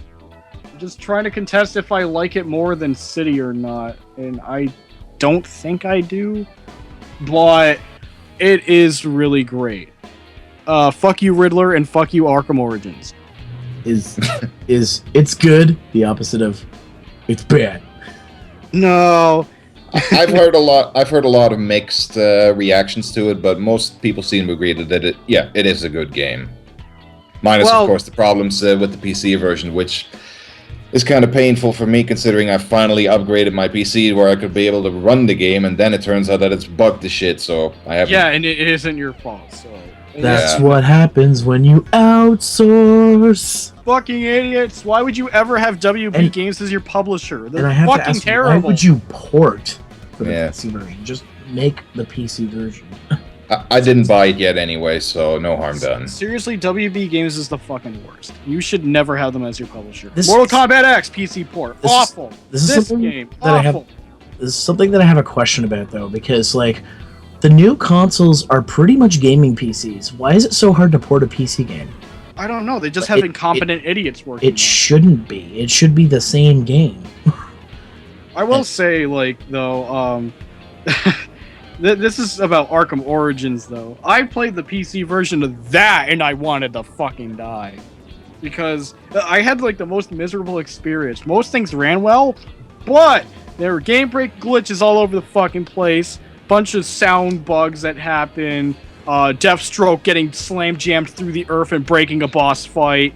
I'm just trying to contest if I like it more than City or not, and I don't think I do, but it is really great. Fuck you, Riddler, and fuck you, Arkham Origins. Is it's good, the opposite of it's bad. No. I've heard a lot of mixed reactions to it, but most people seem to agree that it is a good game. Minus, Well, of course, the problems with the PC version, which is kind of painful for me, considering I finally upgraded my PC where I could be able to run the game, and then it turns out that it's bugged to shit. So I haven't. Yeah, and it isn't your fault. So That's Yeah. what happens when you outsource. fucking idiots. Why would you ever have WB And- Games as your publisher? And They're I have to fucking ask, why terrible. would you port for the Yeah. PC version? Just make the PC version. I didn't buy it yet anyway, so no harm done. Seriously, WB Games is the fucking worst. You should never have them as your publisher. This Mortal is- Kombat X PC port. this is- Awful. this is This something game. that I have- Awful. This is something that I have a question about, though, because, like, the new consoles are pretty much gaming PCs. Why is it so hard to port a PC game? I don't know. They just But have it- incompetent idiots working. It shouldn't be. It should be the same game. I will say, like, though, This is about Arkham Origins, though. I played the PC version of that, and I wanted to fucking die. Because I had, like, the most miserable experience. Most things ran well, but there were game break glitches all over the fucking place, bunch of sound bugs that happened, Deathstroke getting slam jammed through the earth and breaking a boss fight,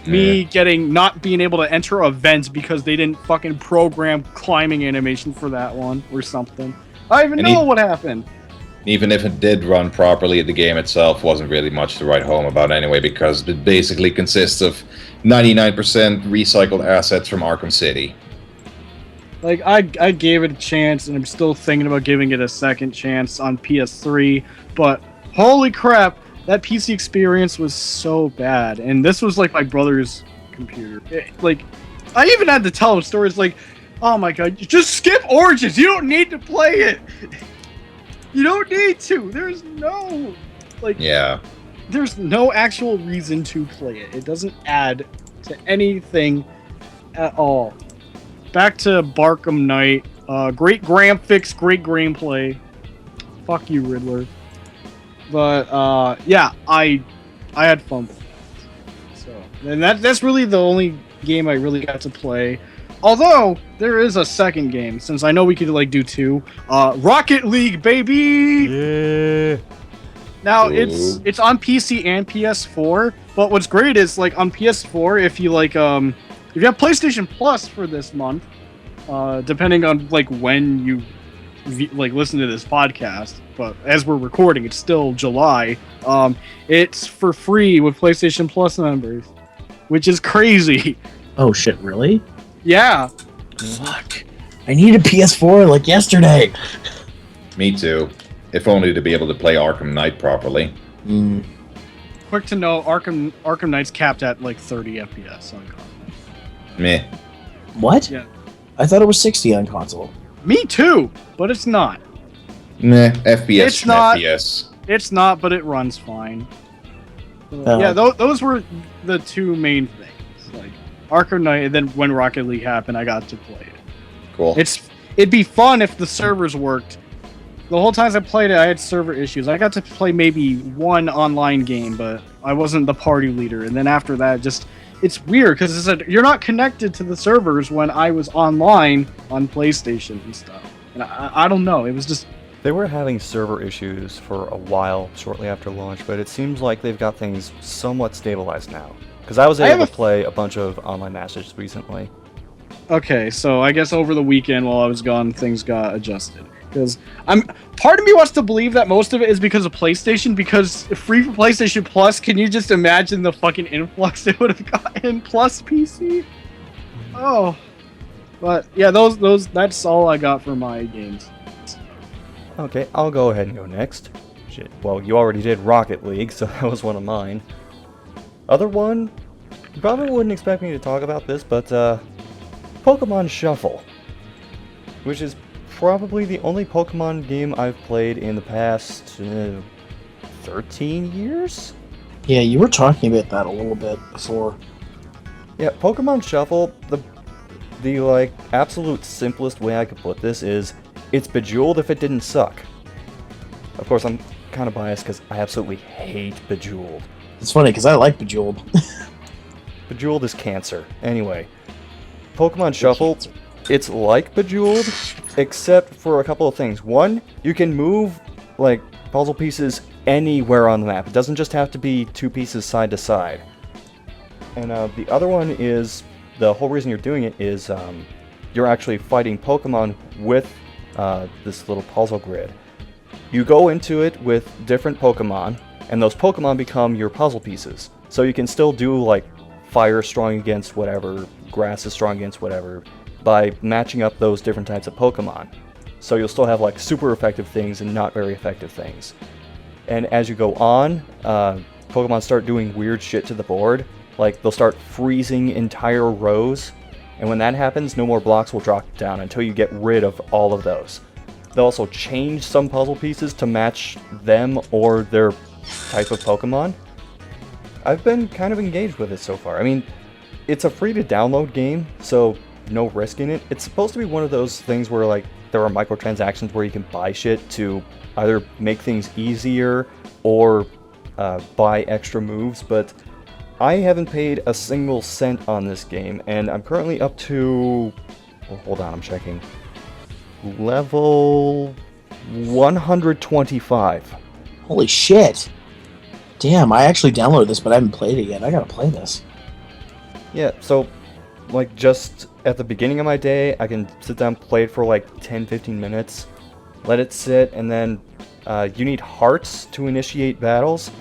me not being able to enter events because they didn't fucking program climbing animation for that one, or something. I don't even know what happened. Even if it did run properly, the game itself wasn't really much to write home about anyway, because it basically consists of 99% recycled assets from Arkham City. Like, I gave it a chance, and I'm still thinking about giving it a second chance on PS3, but holy crap, that PC experience was so bad. And this was, like, my brother's computer. I even had to tell him stories like, oh my god, just skip Origins, you don't need to play it! You don't need to! There's no... There's no actual reason to play it. It doesn't add to anything at all. Back to Arkham Knight. Great graphics, great gameplay. Fuck you, Riddler. But yeah, I had fun with it. So, and that's really the only game I really got to play. Although there is a second game, since I know we could like do two. Rocket League, baby. Yeah. Now it's on PC and PS4. But what's great is like on PS4, if you like if you have PlayStation Plus for this month, depending on like when you listen to this podcast, but as we're recording, it's still July. It's for free with PlayStation Plus members, which is crazy. Oh shit! Really? Yeah. Fuck! I need a PS4 like yesterday. Me too. If only to be able to play Arkham Knight properly. Quick to know, Arkham Knight's capped at like 30 FPS on console. Meh. What? Yeah. I thought it was 60 on console. Me too, but it's not. Meh. FPS. It's not. FPS. It's not, but it runs fine. Oh. Yeah, those were the two main things. Like Arkham Knight, and then when Rocket League happened, I got to play it. Cool. It'd be fun if the servers worked. The whole time I played it, I had server issues. I got to play maybe one online game, but I wasn't the party leader. And then after that, it's weird because you're not connected to the servers when I was online on PlayStation and stuff. And I don't know. It was just... They were having server issues for a while shortly after launch, but it seems like they've got things somewhat stabilized now. Because I was able to play a bunch of online matches recently. Okay, so I guess over the weekend while I was gone, things got adjusted. Because part of me wants to believe that most of it is because of PlayStation, because free for PlayStation Plus, can you just imagine the fucking influx it would have gotten plus PC? Oh. But yeah, that's all I got for my games. Okay, I'll go ahead and go next. Shit, well, you already did Rocket League, so that was one of mine. Other one, you probably wouldn't expect me to talk about this, but Pokemon Shuffle, which is probably the only Pokemon game I've played in the past 13 years? Yeah, you were talking about that a little bit before. Yeah, Pokemon Shuffle, the like absolute simplest way I could put this is it's Bejeweled if it didn't suck. Of course, I'm kind of biased because I absolutely hate Bejeweled. It's funny because I like Bejeweled. Bejeweled is cancer. Anyway, Pokemon Shuffle, it's like Bejeweled, except for a couple of things. One, you can move like puzzle pieces anywhere on the map. It doesn't just have to be two pieces side to side. And the other one is, the whole reason you're doing it is you're actually fighting Pokemon with this little puzzle grid. You go into it with different Pokemon, and those Pokemon become your puzzle pieces. So you can still do like fire strong against whatever, grass is strong against whatever, by matching up those different types of Pokemon. So you'll still have like super effective things and not very effective things. And as you go on, Pokemon start doing weird shit to the board. Like they'll start freezing entire rows, and when that happens, no more blocks will drop down until you get rid of all of those. They'll also change some puzzle pieces to match them or their type of Pokemon. I've been kind of engaged with it so far. I mean, it's a free to download game, so no risk in it. It's supposed to be one of those things where like there are microtransactions where you can buy shit to either make things easier or buy extra moves, but I haven't paid a single cent on this game, and I'm currently up to... Well, hold on, I'm checking. Level 125. Holy shit. Damn, I actually downloaded this, but I haven't played it yet. I gotta play this. Yeah, so, like, just at the beginning of my day, I can sit down, play it for like 10-15 minutes, let it sit, and then you need hearts to initiate battles,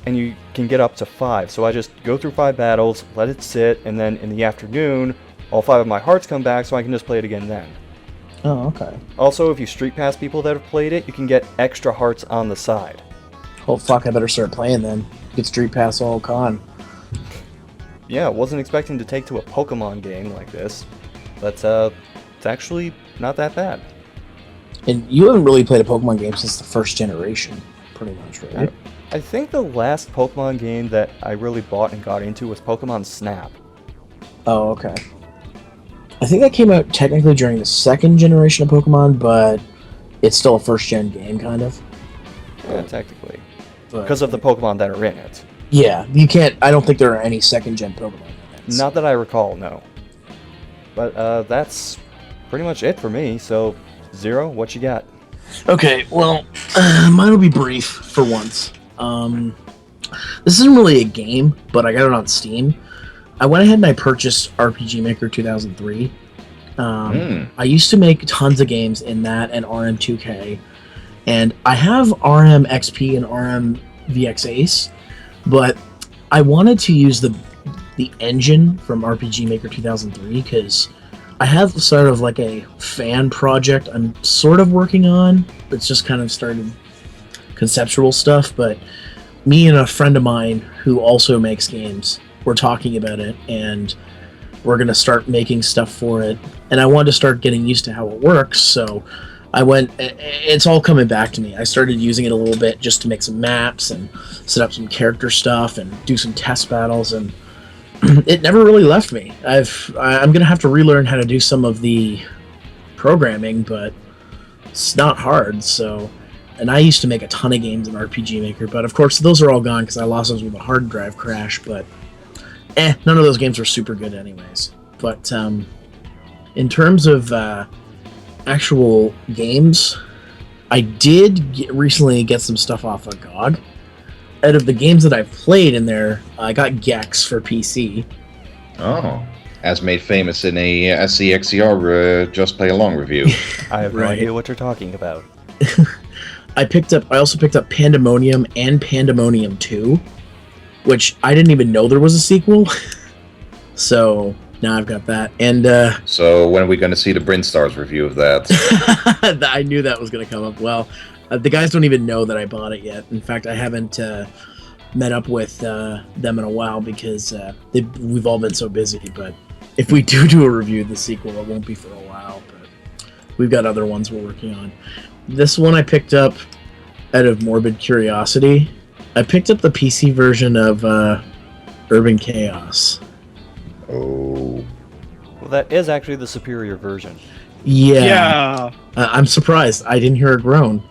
and you can get up to 5. So I just go through 5 battles, let it sit, and then in the afternoon, all 5 of my hearts come back, so I can just play it again then. Oh, okay. Also, if you street pass people that have played it, you can get extra hearts on the side. Oh fuck, I better start playing then. Get Street Pass all con. Yeah, wasn't expecting to take to a Pokemon game like this, but it's actually not that bad. And you haven't really played a Pokemon game since the first generation, pretty much, right? I think the last Pokemon game that I really bought and got into was Pokemon Snap. Oh, okay. I think that came out technically during the second generation of Pokemon, but it's still a first-gen game, kind of. Yeah, technically. But, Because of the Pokemon that are in it. Yeah, you can't... I don't think there are any second-gen Pokemon in it. Not that I recall, no. But that's pretty much it for me, so Zero, what you got? Okay, well, mine will be brief for once. This isn't really a game, but I got it on Steam. I went ahead and I purchased RPG Maker 2003. I used to make tons of games in that and RM2K, and I have RMXP and RMVX Ace, but I wanted to use the engine from RPG Maker 2003 because I have sort of like a fan project I'm sort of working on. It's just kind of started conceptual stuff, but me and a friend of mine who also makes games, we're talking about it, and we're going to start making stuff for it. And I wanted to start getting used to how it works, so I went, it's all coming back to me. I started using it a little bit just to make some maps and set up some character stuff and do some test battles, and it never really left me. I'm going to have to relearn how to do some of the programming, but it's not hard, so... And I used to make a ton of games in RPG Maker, but of course those are all gone because I lost those with a hard drive crash, but none of those games were super good anyways. But in terms of actual games, I did recently get some stuff off of GOG. Out of the games that I've played in there, I got Gex for PC. Oh, as made famous in a SCXCR Just Play Along review. I have no Right. idea what you're talking about. I also picked up Pandemonium and Pandemonium 2, which I didn't even know there was a sequel. So now I've got that. And So when are we going to see the Brinstars review of that? I knew that was going to come up. Well, the guys don't even know that I bought it yet. In fact, I haven't met up with them in a while because we've all been so busy. But if we do a review of the sequel, it won't be for a while. But we've got other ones we're working on. This one I picked up out of morbid curiosity. I picked up the PC version of Urban Chaos. Oh. Well, that is actually the superior version. Yeah. I'm surprised. I didn't hear a groan.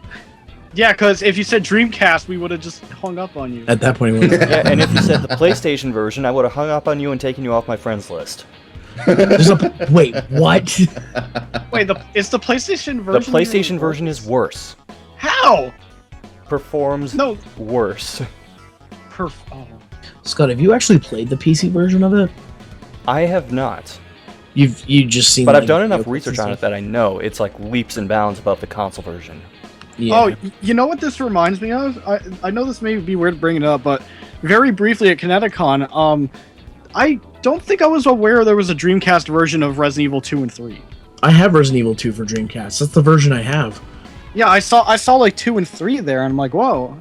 Yeah, because if you said Dreamcast, we would have just hung up on you. At that point, it was Yeah, and if you said the PlayStation version, I would have hung up on you and taken you off my friends list. wait, what? Wait, is the PlayStation The version? PlayStation version is worse. How? Performs No. worse. Oh. Scott, have you actually played the PC version of it? I have not. You just seen. But like, I've done enough videos research and on it stuff? that I know it's like leaps and bounds above the console version. Yeah. Oh, you know what this reminds me of? I know this may be weird bringing it up, but very briefly at Connecticon, I don't think I was aware there was a Dreamcast version of Resident Evil 2 and 3. I have Resident Evil 2 for Dreamcast. That's the version I have. Yeah, I saw like 2 and 3 there, and I'm like, whoa,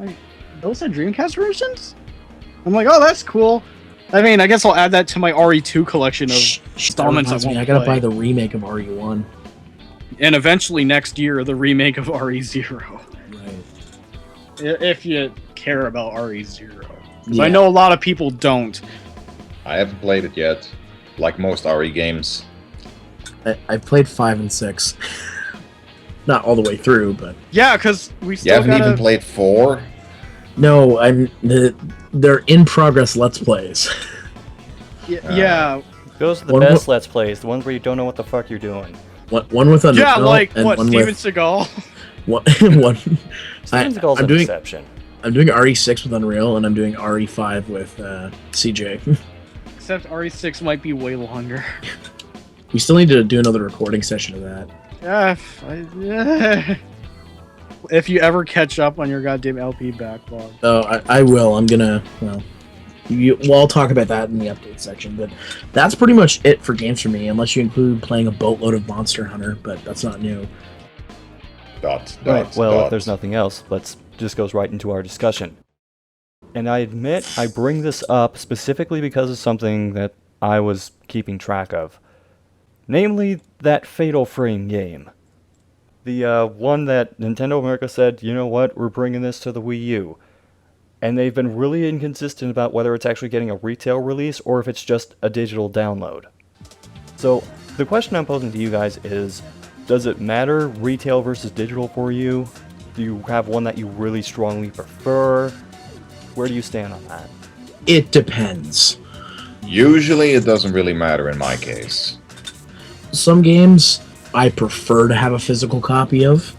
those are Dreamcast versions? I'm like, oh, that's cool. I mean, I guess I'll add that to my RE2 collection of installments. I gotta buy the remake of RE1. And eventually next year, the remake of RE0. Right. If you care about RE0. 'Cause Yeah. I know a lot of people don't. I haven't played it yet. Like most RE games. I've played 5 and 6. Not all the way through, but Yeah, because we You still haven't gotta... even played 4? no, they're in progress Let's Plays. Yeah, Those are the One best more- Let's Plays, the ones where you don't know what the fuck you're doing. One with Untitled, yeah, like, and what, one Steven with Seagal? one. Steven Seagal's I'm an doing exception. I'm doing RE6 with Unreal, and I'm doing RE5 with CJ. Except RE6 might be way longer. We still need to do another recording session of that. Yeah, if you ever catch up on your goddamn LP backlog. Oh, I will. I'm gonna. Well, I'll talk about that in the update section. But that's pretty much it for games for me, unless you include playing a boatload of Monster Hunter. But that's not new. Right, well, if there's nothing else, let's just goes right into our discussion. And I admit I bring this up specifically because of something that I was keeping track of. Namely, that Fatal Frame game. The one that Nintendo America said, you know what, we're bringing this to the Wii U. And they've been really inconsistent about whether it's actually getting a retail release or if it's just a digital download. So, the question I'm posing to you guys is, does it matter retail versus digital for you? Do you have one that you really strongly prefer? Where do you stand on that? It depends. Usually it doesn't really matter in my case. Some games I prefer to have a physical copy of,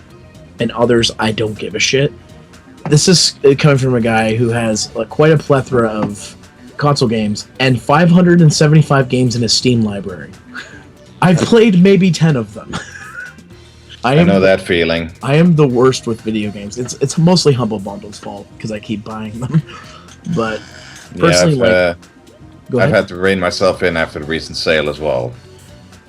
and others I don't give a shit. This is coming from a guy who has quite a plethora of console games and 575 games in his Steam library. I've played maybe 10 of them. I know that feeling. I am the worst with video games. It's mostly Humble Bundle's fault because I keep buying them. But personally, Yeah, go I've ahead. had to rein myself in after the recent sale as well.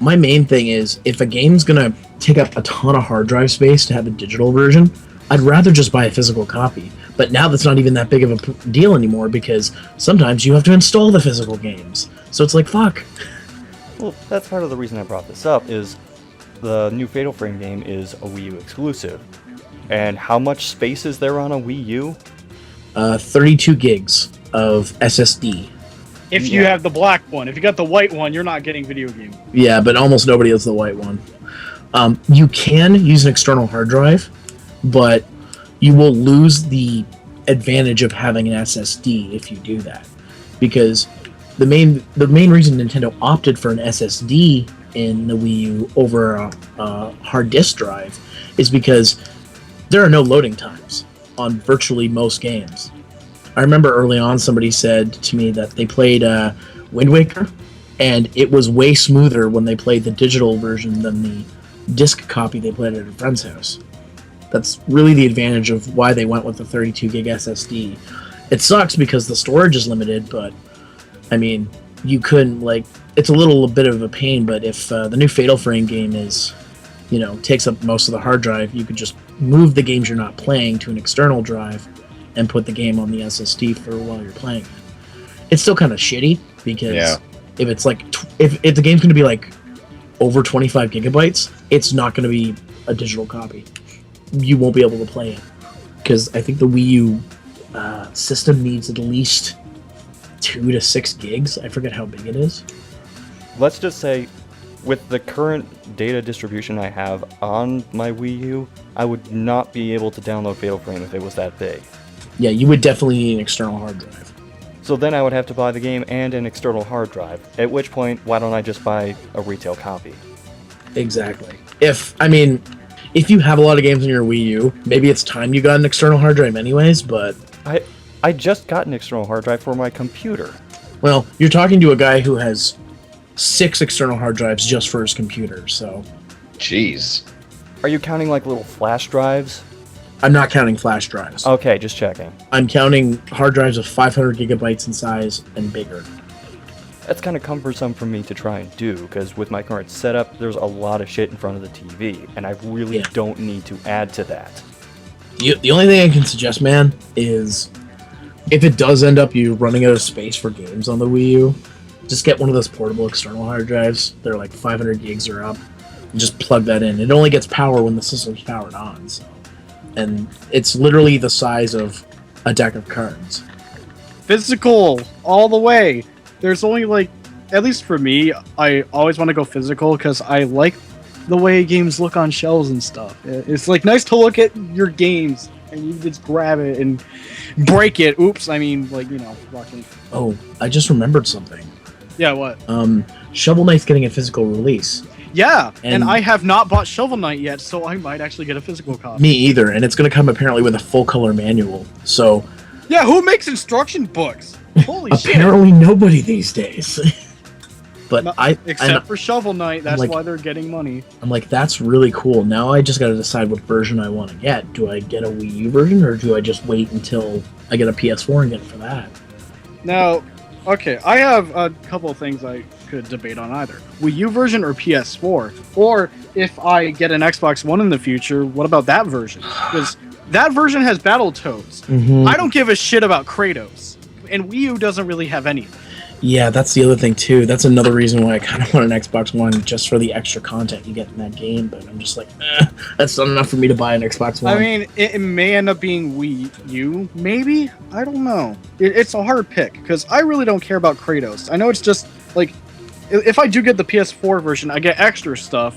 My main thing is if a game's gonna take up a ton of hard drive space to have a digital version, I'd rather just buy a physical copy. But now that's not even that big of a deal anymore because sometimes you have to install the physical games. So it's like, fuck. Well, that's part of the reason I brought this up, is the new Fatal Frame game is a Wii U exclusive. And how much space is there on a Wii U? 32 gigs of SSD. If you have the black one. If you got the white one, you're not getting video game. Yeah, but almost nobody has the white one. You can use an external hard drive, but you will lose the advantage of having an SSD if you do that. Because the main reason Nintendo opted for an SSD in the Wii U over a hard disk drive is because there are no loading times on virtually most games. I remember early on somebody said to me that they played Wind Waker, and it was way smoother when they played the digital version than the disc copy they played at a friend's house. That's really the advantage of why they went with the 32 gig SSD. It sucks because the storage is limited, but I mean, you couldn't it's a little bit of a pain, but if the new Fatal Frame game is, takes up most of the hard drive, you could just move the games you're not playing to an external drive and put the game on the SSD for while you're playing it. It's still kind of shitty because if it's if the game's going to be over 25 gigabytes, it's not going to be a digital copy. You won't be able to play it because I think the Wii U system needs at least 2 to 6 gigs. I forget how big it is. Let's just say, with the current data distribution I have on my Wii U, I would not be able to download Fatal Frame if it was that big. Yeah, you would definitely need an external hard drive. So then I would have to buy the game and an external hard drive, at which point, why don't I just buy a retail copy? Exactly. If you have a lot of games on your Wii U, maybe it's time you got an external hard drive anyways, but I just got an external hard drive for my computer. well, you're talking to a guy who has 6 external hard drives just for his computer, so Jeez. Are you counting little flash drives? I'm not counting flash drives. Okay, just checking. I'm counting hard drives of 500 gigabytes in size and bigger. That's kind of cumbersome for me to try and do, because with my current setup, there's a lot of shit in front of the TV, and I really don't need to add to that. The only thing I can suggest, man, is if it does end up you running out of space for games on the Wii U, just get one of those portable external hard drives. They're 500 gigs or up. And just plug that in. It only gets power when the system's powered on, so. And it's literally the size of a deck of cards. Physical, all the way. There's only at least for me, I always want to go physical because I like the way games look on shelves and stuff. It's like nice to look at your games and you just grab it and break it. Oops, I mean, like, you know, fucking. Oh, I just remembered something. Yeah, what? Shovel Knight's getting a physical release. Yeah, and I have not bought Shovel Knight yet, so I might actually get a physical copy. Me either, and it's going to come apparently with a full color manual. So yeah, who makes instruction books? Holy shit! Apparently nobody these days. But No, except for Shovel Knight, that's like, why they're getting money. I'm like, that's really cool. Now I just got to decide what version I want to get. Do I get a Wii U version, or do I just wait until I get a PS4 and get it for that? Now, okay, I have a couple of things I could debate on either. Wii U version or PS4? Or if I get an Xbox One in the future, what about that version? Because that version has Battletoads. Mm-hmm. I don't give a shit about Kratos. And Wii U doesn't really have anything. Yeah, that's the other thing too. That's another reason why I kind of want an Xbox One, just for the extra content you get in that game. But I'm just like, that's not enough for me to buy an Xbox One. I mean, it may end up being Wii U, maybe? I don't know. It's a hard pick, because I really don't care about Kratos. I know it's just, like, if I do get the PS4 version, I get extra stuff.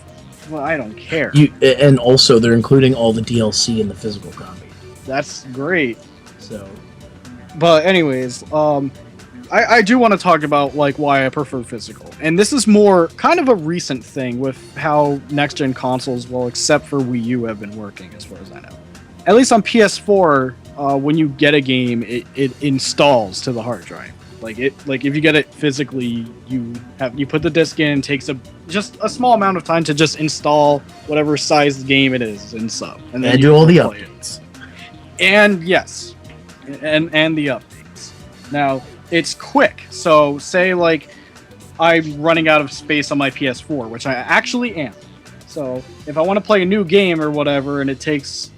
Well, I don't care. And also, they're including all the DLC in the physical copy. That's great. So, but anyways, I do want to talk about, like, why I prefer physical. And this is more kind of a recent thing with how next-gen consoles, well, except for Wii U, have been working, as far as I know. At least on PS4, when you get a game, it installs to the hard drive. Like if you get it physically, you put the disc in, it takes just a small amount of time to just install whatever size game it is and stuff. And then do all the updates. And yes, and the updates. Now, it's quick. So say like I'm running out of space on my PS4, which I actually am. So if I want to play a new game or whatever, and it takes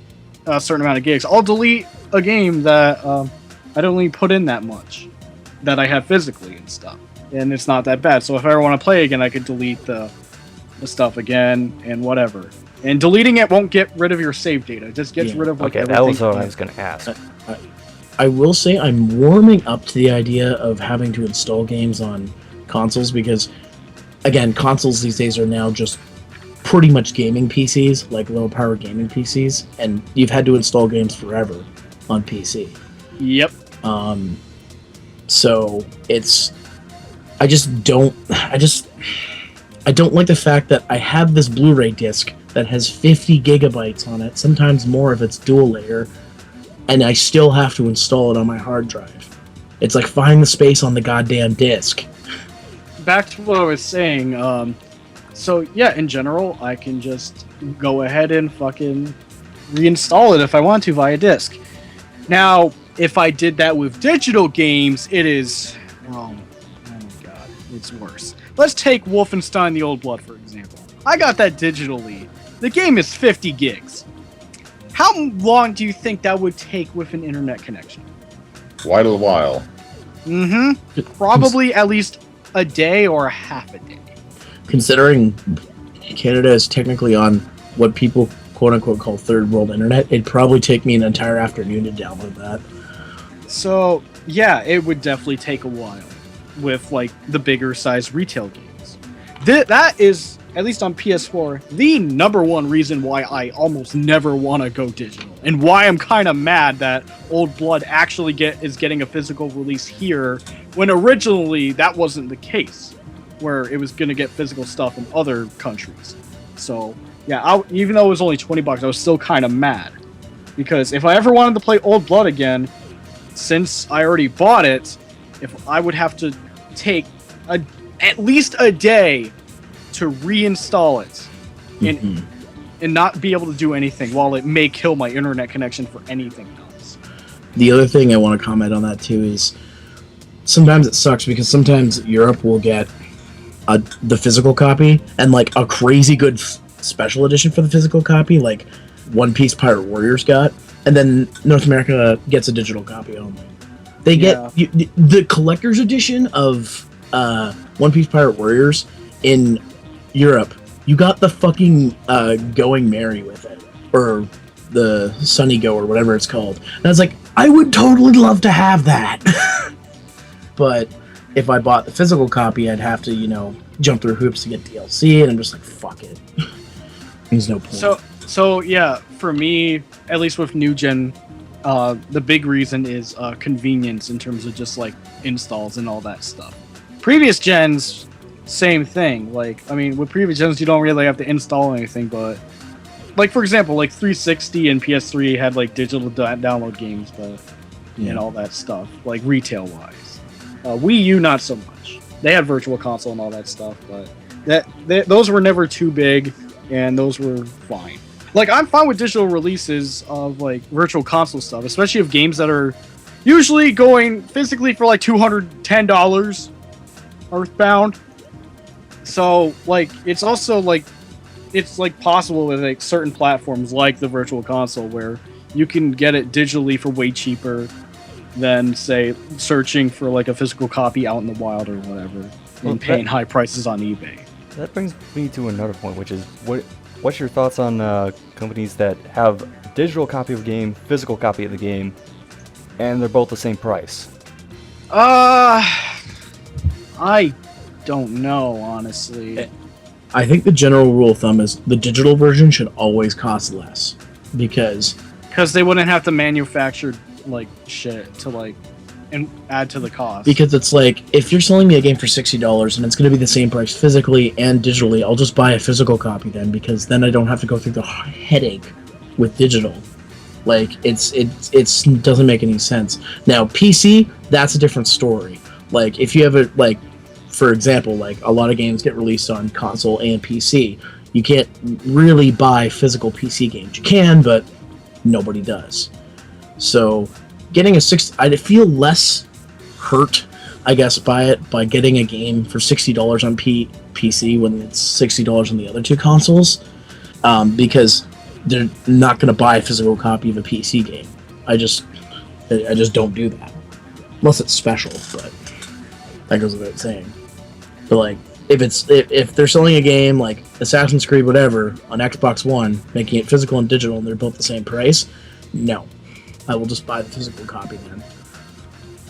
a certain amount of gigs, I'll delete a game that I don't really put in that much that I have physically and stuff. And it's not that bad. So if I ever want to play again, I could delete the stuff again and whatever. And deleting it won't get rid of your save data. It just gets rid of like okay, that was what I was going to ask. I will say I'm warming up to the idea of having to install games on consoles because, again, consoles these days are now just pretty much gaming PCs, like low-power gaming PCs, and you've had to install games forever on PC. Yep. So it's, I don't like the fact that I have this Blu-ray disc that has 50 gigabytes on it, sometimes more if it's dual layer, and I still have to install it on my hard drive. It's like, find the space on the goddamn disc. Back to what I was saying, so yeah, in general, I can just go ahead and fucking reinstall it if I want to via disc. Now, if I did that with digital games, it is, oh my god, it's worse. Let's take Wolfenstein: The Old Blood, for example. I got that digitally. The game is 50 gigs. How long do you think that would take with an internet connection? Quite a while. Mm-hmm. Probably at least a day or a half a day. Considering Canada is technically on what people quote-unquote call third world internet, it'd probably take me an entire afternoon to download that. So, yeah, it would definitely take a while with, like, the bigger size retail games. That is, at least on PS4, the number one reason why I almost never want to go digital. And why I'm kind of mad that Old Blood actually is getting a physical release here, when originally that wasn't the case, where it was going to get physical stuff in other countries. So, yeah, even though it was only $20, I was still kind of mad. Because if I ever wanted to play Old Blood again, since I already bought it, if I would have to take at least a day to reinstall it and not be able to do anything, while it may kill my internet connection for anything else. The other thing I want to comment on that too is sometimes it sucks because sometimes Europe will get the physical copy and like a crazy good special edition for the physical copy, like One Piece Pirate Warriors got, and then North America gets a digital copy only. They get the collector's edition of One Piece Pirate Warriors in Europe. You got the fucking Going Merry with it, or the Sunny Go, or whatever it's called. And I was like, I would totally love to have that. But if I bought the physical copy, I'd have to, jump through hoops to get DLC, and I'm just like, fuck it. There's no point. So yeah, for me, at least with new gen, the big reason is convenience in terms of just like installs and all that stuff. Previous gens, same thing. Like, I mean, with previous gens, you don't really have to install anything, but like, for example, like 360 and PS3 had like digital download games, but and all that stuff, like retail wise. Wii U, not so much. They had Virtual Console and all that stuff, but those were never too big, and those were fine. Like, I'm fine with digital releases of like Virtual Console stuff, especially of games that are usually going physically for like $210 Earthbound. So like, it's also like, it's like possible with like certain platforms like the Virtual Console where you can get it digitally for way cheaper than, say, searching for like a physical copy out in the wild or whatever, and paying high prices on eBay. That brings me to another point, which is what's your thoughts on companies that have a digital copy of a game, physical copy of the game, and they're both the same price? I don't know, honestly. I think the general rule of thumb is the digital version should always cost less because they wouldn't have to manufacture like shit to like and add to the cost. Because it's like, if you're selling me a game for $60 and it's going to be the same price physically and digitally, I'll just buy a physical copy then, because then I don't have to go through the headache with digital. Like, it's doesn't make any sense. Now, PC, that's a different story. Like, if you have a, like, for example, like, a lot of games get released on console and PC. You can't really buy physical PC games. You can, but nobody does. So, getting I feel less hurt, I guess, by getting a game for $60 on PC when it's $60 on the other two consoles, because they're not going to buy a physical copy of a PC game. I just don't do that unless it's special, but that goes without saying. But like, if they're selling a game like Assassin's Creed whatever on Xbox One, making it physical and digital, and they're both the same price, no, I will just buy the physical copy then.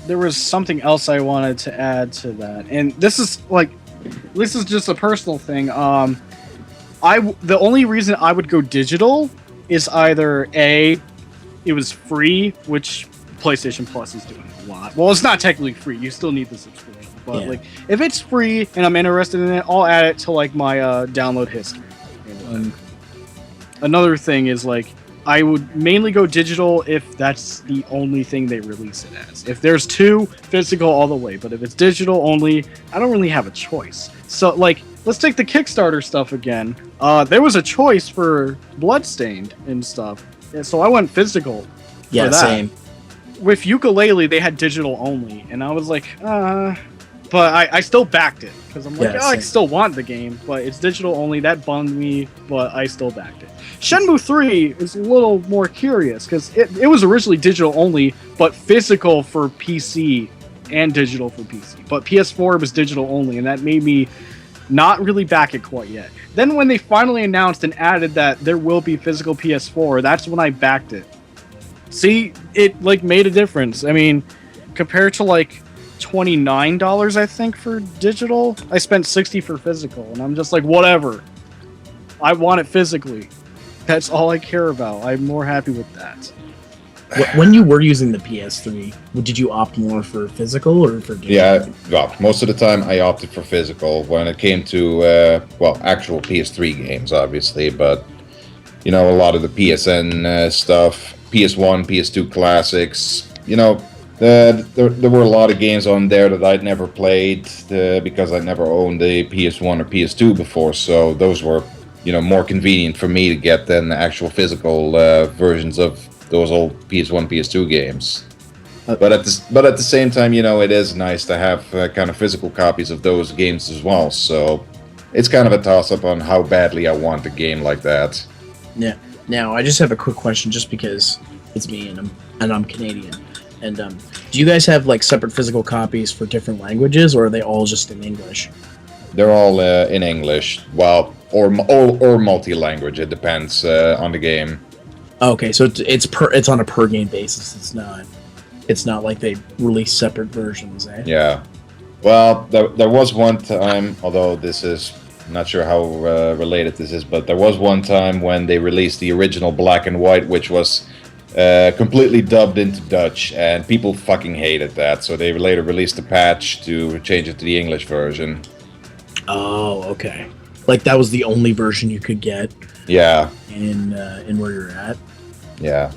There was something else I wanted to add to that, and this is just a personal thing. The only reason I would go digital is either A, it was free, which PlayStation Plus is doing a lot. Well, it's not technically free; you still need the subscription. But like, if it's free and I'm interested in it, I'll add it to like my download history. Another thing is like, I would mainly go digital if that's the only thing they release it as. If there's two, physical all the way. But if it's digital only, I don't really have a choice. So, like, let's take the Kickstarter stuff again. There was a choice for Bloodstained and stuff. And so I went physical for that. Same. With Yooka-Laylee, they had digital only. And I was like, but I still backed it. Because I'm like, I still want the game. But it's digital only. That bummed me, but I still backed it. Shenmue 3 is a little more curious, because it was originally digital only, but physical for PC and digital for PC. But PS4 was digital only, and that made me not really back it quite yet. Then when they finally announced and added that there will be physical PS4, that's when I backed it. See, it like made a difference. I mean, compared to like $29, I think, for digital, I spent $60 for physical, and I'm just like, whatever. I want it physically. That's all I care about. I'm more happy with that. When you were using the PS3, did you opt more for physical or for digital? Yeah, well, most of the time I opted for physical when it came to, actual PS3 games, obviously, but, you know, a lot of the PSN stuff, PS1, PS2 classics, you know, there were a lot of games on there that I'd never played because I never owned a PS1 or PS2 before, so those were, you know, more convenient for me to get than the actual physical versions of those old PS1, PS2 games. But at the same time, you know, it is nice to have kind of physical copies of those games as well. So it's kind of a toss-up on how badly I want a game like that. Yeah. Now, I just have a quick question, just because it's me and I'm Canadian. And do you guys have like separate physical copies for different languages, or are they all just in English? They're all in English. Well, or multi-language. It depends on the game. Okay, so it's on a per game basis. It's not like they release separate versions, eh? Yeah. Well, there was one time, although this is I'm not sure how related this is, but there was one time when they released the original black and white, which was completely dubbed into Dutch, and people fucking hated that. So they later released a patch to change it to the English version. Oh, okay. Like that was the only version you could get. Yeah. In where you're at. Yeah.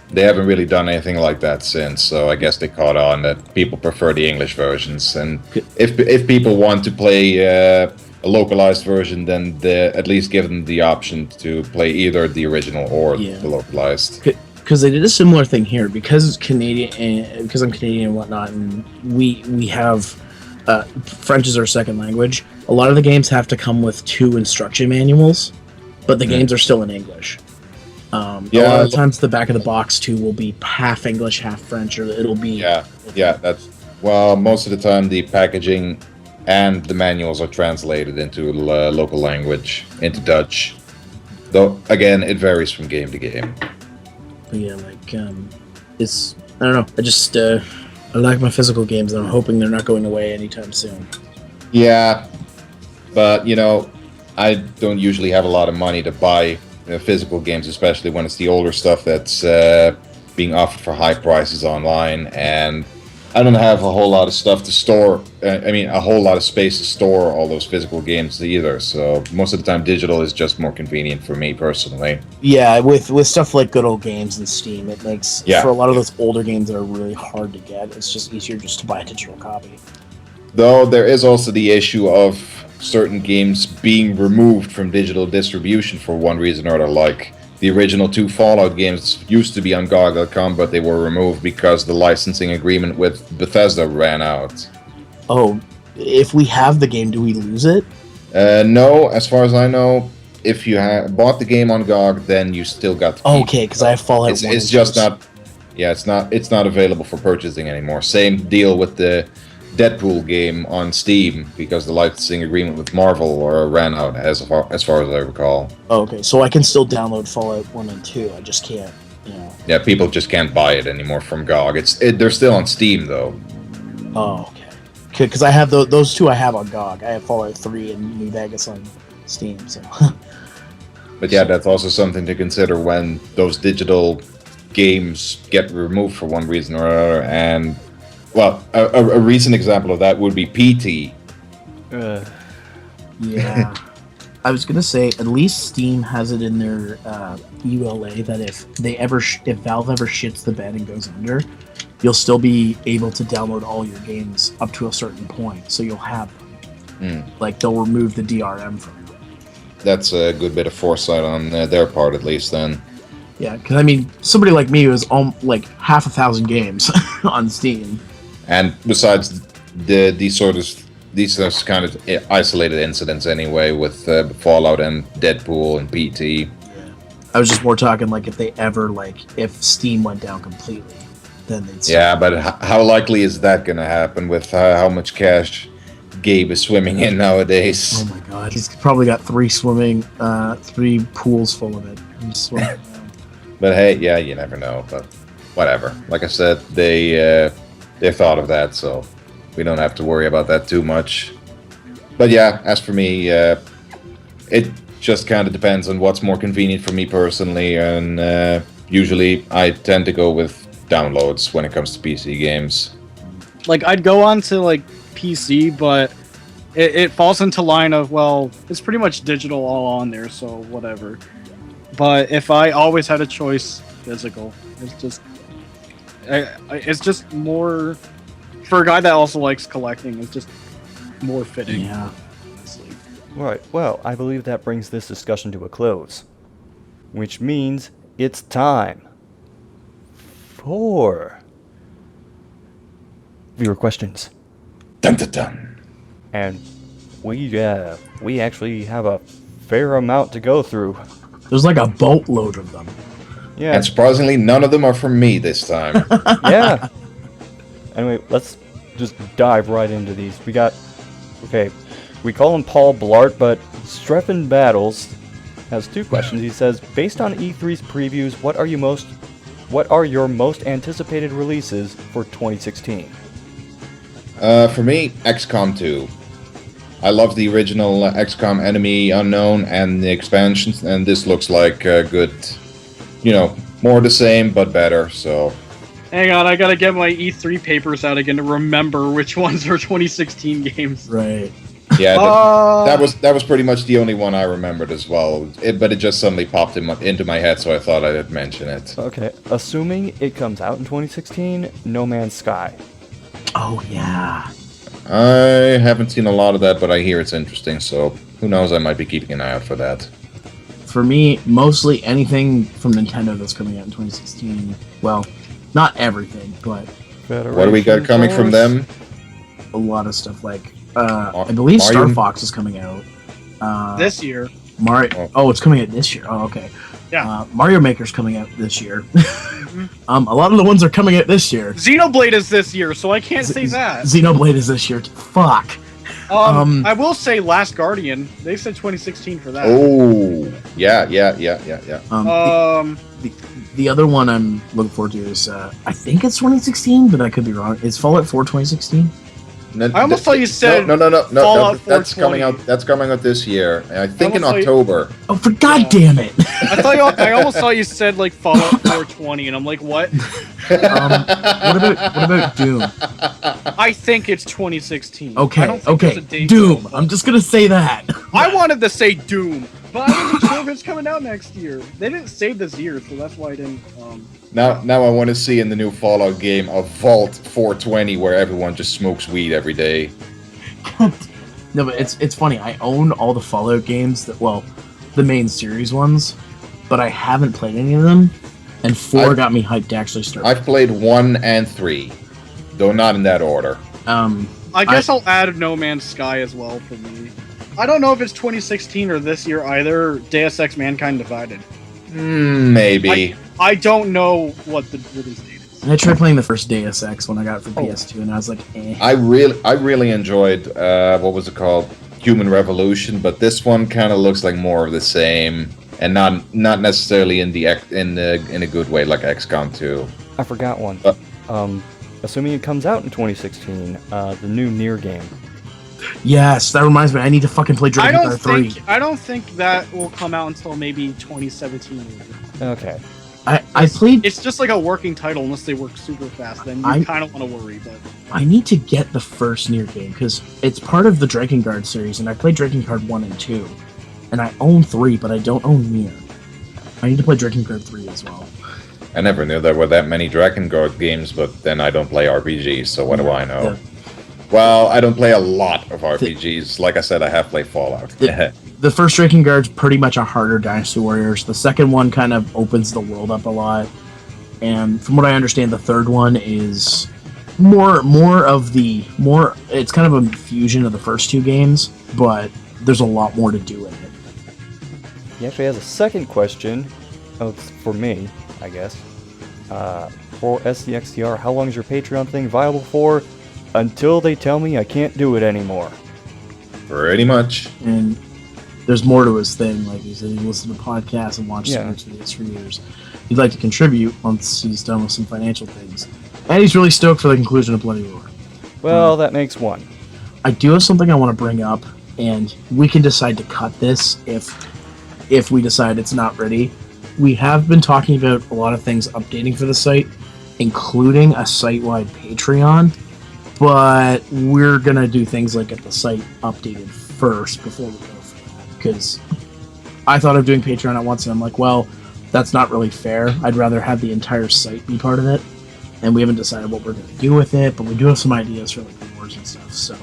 They haven't really done anything like that since, so I guess they caught on that people prefer the English versions. And if people want to play a localized version, then at least give them the option to play either the original or the localized. Because they did a similar thing here, because Canadian, because I'm Canadian and whatnot, and we have French is our second language. A lot of the games have to come with 2 instruction manuals, but the games are still in English. A lot of times the back of the box too will be half English, half French, or it'll be most of the time the packaging and the manuals are translated into local language, into Dutch. Though again, it varies from game to game. But yeah, like it's I don't know. I just I like my physical games, and I'm hoping they're not going away anytime soon. Yeah, but I don't usually have a lot of money to buy physical games, especially when it's the older stuff that's being offered for high prices online, and I don't have a whole lot of stuff to store. A whole lot of space to store all those physical games either. So most of the time, digital is just more convenient for me personally. Yeah, with stuff like Good Old Games and Steam, it makes for a lot of those older games that are really hard to get, it's just easier just to buy a digital copy. Though there is also the issue of certain games being removed from digital distribution for one reason or other, like the original 2 Fallout games used to be on GOG.com, but they were removed because the licensing agreement with Bethesda ran out. Oh, if we have the game, do we lose it? No, as far as I know, if you bought the game on GOG, then you still got to keep okay, because I have Fallout 1. It's just not... Yeah, it's not available for purchasing anymore. Same deal with the Deadpool game on Steam, because the licensing agreement with Marvel ran out as far as I recall. Oh, okay, so I can still download Fallout 1 and 2, I just can't, Yeah, people just can't buy it anymore from GOG. They're still on Steam, though. Oh, okay. Because I have those 2 I have on GOG. I have Fallout 3 and New Vegas on Steam, so... But yeah, that's also something to consider when those digital games get removed for one reason or another, and... Well, a recent example of that would be PT. Yeah. I was gonna say, at least Steam has it in their ULA that if Valve ever shits the bed and goes under, you'll still be able to download all your games up to a certain point, so you'll have them. Like, they'll remove the DRM from you. That's a good bit of foresight on their part, at least, then. Yeah, because, somebody like me was like half 1,000 games on Steam. And besides these are kind of isolated incidents anyway, with Fallout and Deadpool and PT. I was just more talking like if Steam went down completely, then they'd... Yeah, but how likely is that going to happen with how much cash Gabe is swimming in nowadays? Oh my god, he's probably got 3 pools full of it. He's swimming around. But hey, yeah, you never know. But whatever. Like I said, they thought of that, so we don't have to worry about that too much. But yeah, as for me, it just kind of depends on what's more convenient for me personally, and usually I tend to go with downloads when it comes to PC games. Like, I'd go on to PC, but it falls into line of, well, it's pretty much digital all on there, so whatever. But if I always had a choice, physical. It's just more, for a guy that also likes collecting, it's just more fitting. Yeah. Honestly. Right, well, I believe that brings this discussion to a close. Which means it's time for viewer questions. Dun dun dun. And we actually have a fair amount to go through. There's like a boatload of them. Yeah. And surprisingly, none of them are from me this time. Yeah. Anyway, let's just dive right into these. We call him Paul Blart, but Streffen Battles has 2 questions. He says, based on E3's previews, what are your most anticipated releases for 2016? For me, XCOM 2. I love the original XCOM Enemy Unknown and the expansions, and this looks like good, more the same but better. So, Hang on, I gotta get my E3 papers out again to remember which ones are 2016 games. Right. yeah, that was pretty much the only one I remembered as well. But it just suddenly popped into my head, so I thought I'd mention it. Okay, assuming it comes out in 2016, No Man's Sky. Oh yeah. I haven't seen a lot of that, but I hear it's interesting, so who knows, I might be keeping an eye out for that. For me, mostly anything from Nintendo that's coming out in 2016. Well, not everything, but What do we got coming from them? a lot of stuff like I believe Mario? Star Fox is coming out. This year. Mario. Oh, it's coming out this year. Oh, okay. Yeah. Mario Maker's coming out this year. A lot of the ones are coming out this year. Xenoblade is this year, so I can't say that. Xenoblade is this year. Fuck. I will say Last Guardian. They said 2016 for that. Oh, yeah. The other one I'm looking forward to is I think it's 2016, but I could be wrong. Is Fallout 4 2016? I almost thought you said no. Fallout That's 420. coming out. That's coming out this year. And I think in almost thought October. Oh, for God damn it! I almost thought you said like Fallout 420, and I'm like, what? What about Doom? I think it's 2016. I Okay, don't think there's a date Doom. for it. I'm just gonna say that. I wanted to say Doom, but I wasn't sure if it's coming out next year. They didn't say this year, so that's why I didn't. Now I want to see in the new Fallout game a Vault 420 where everyone just smokes weed every day. No, but it's funny. I own all the Fallout games the main series ones, but I haven't played any of them. And 4 got me hyped to actually start. I've played 1 and 3, though not in that order. I guess I'll add No Man's Sky as well for me. I don't know if it's 2016 or this year either. Deus Ex Mankind Divided. Maybe. I don't know what the release date is. And I tried playing the first Deus Ex when I got it for PS2, and I was like, eh. I really enjoyed what was it called, Human Revolution, but this one kind of looks like more of the same, and not necessarily in a good way like XCOM 2. I forgot one. Assuming it comes out in 2016, the new Nier game. Yes, that reminds me. I need to fucking play Dragon Guard 3. I don't think that will come out until maybe 2017. Okay. I played. It's just like a working title unless they work super fast. Then you kind of want to worry, but I need to get the first Nier game because it's part of the Dragon Guard series, and I played Dragon Guard 1 and 2, and I own 3, but I don't own Nier. I need to play Dragon Guard 3 as well. I never knew there were that many Dragon Guard games, but then I don't play RPGs, so what do I know? Well, I don't play a lot of RPGs. Like I said, I have played Fallout. The first Dragon Guard's pretty much a harder Dynasty Warriors. The second one kind of opens the world up a lot. And from what I understand, the third one is it's kind of a fusion of the first 2 games, but there's a lot more to do in it. He actually has a second question for me, I guess. For SCXCR, how long is your Patreon thing viable for? Until they tell me I can't do it anymore. Pretty much. And there's more to his thing. Like he said, he listened to podcasts and watched Smash videos for years. He'd like to contribute once he's done with some financial things. And he's really stoked for the conclusion of Bloody Roar. Well, that makes one. I do have something I want to bring up, and we can decide to cut this if we decide it's not ready. We have been talking about a lot of things updating for the site, including a site-wide Patreon, but we're going to do things like get the site updated first before we go for that, because I thought of doing Patreon at once, and I'm like, well, that's not really fair. I'd rather have the entire site be part of it, and we haven't decided what we're going to do with it, but we do have some ideas for like rewards and stuff, so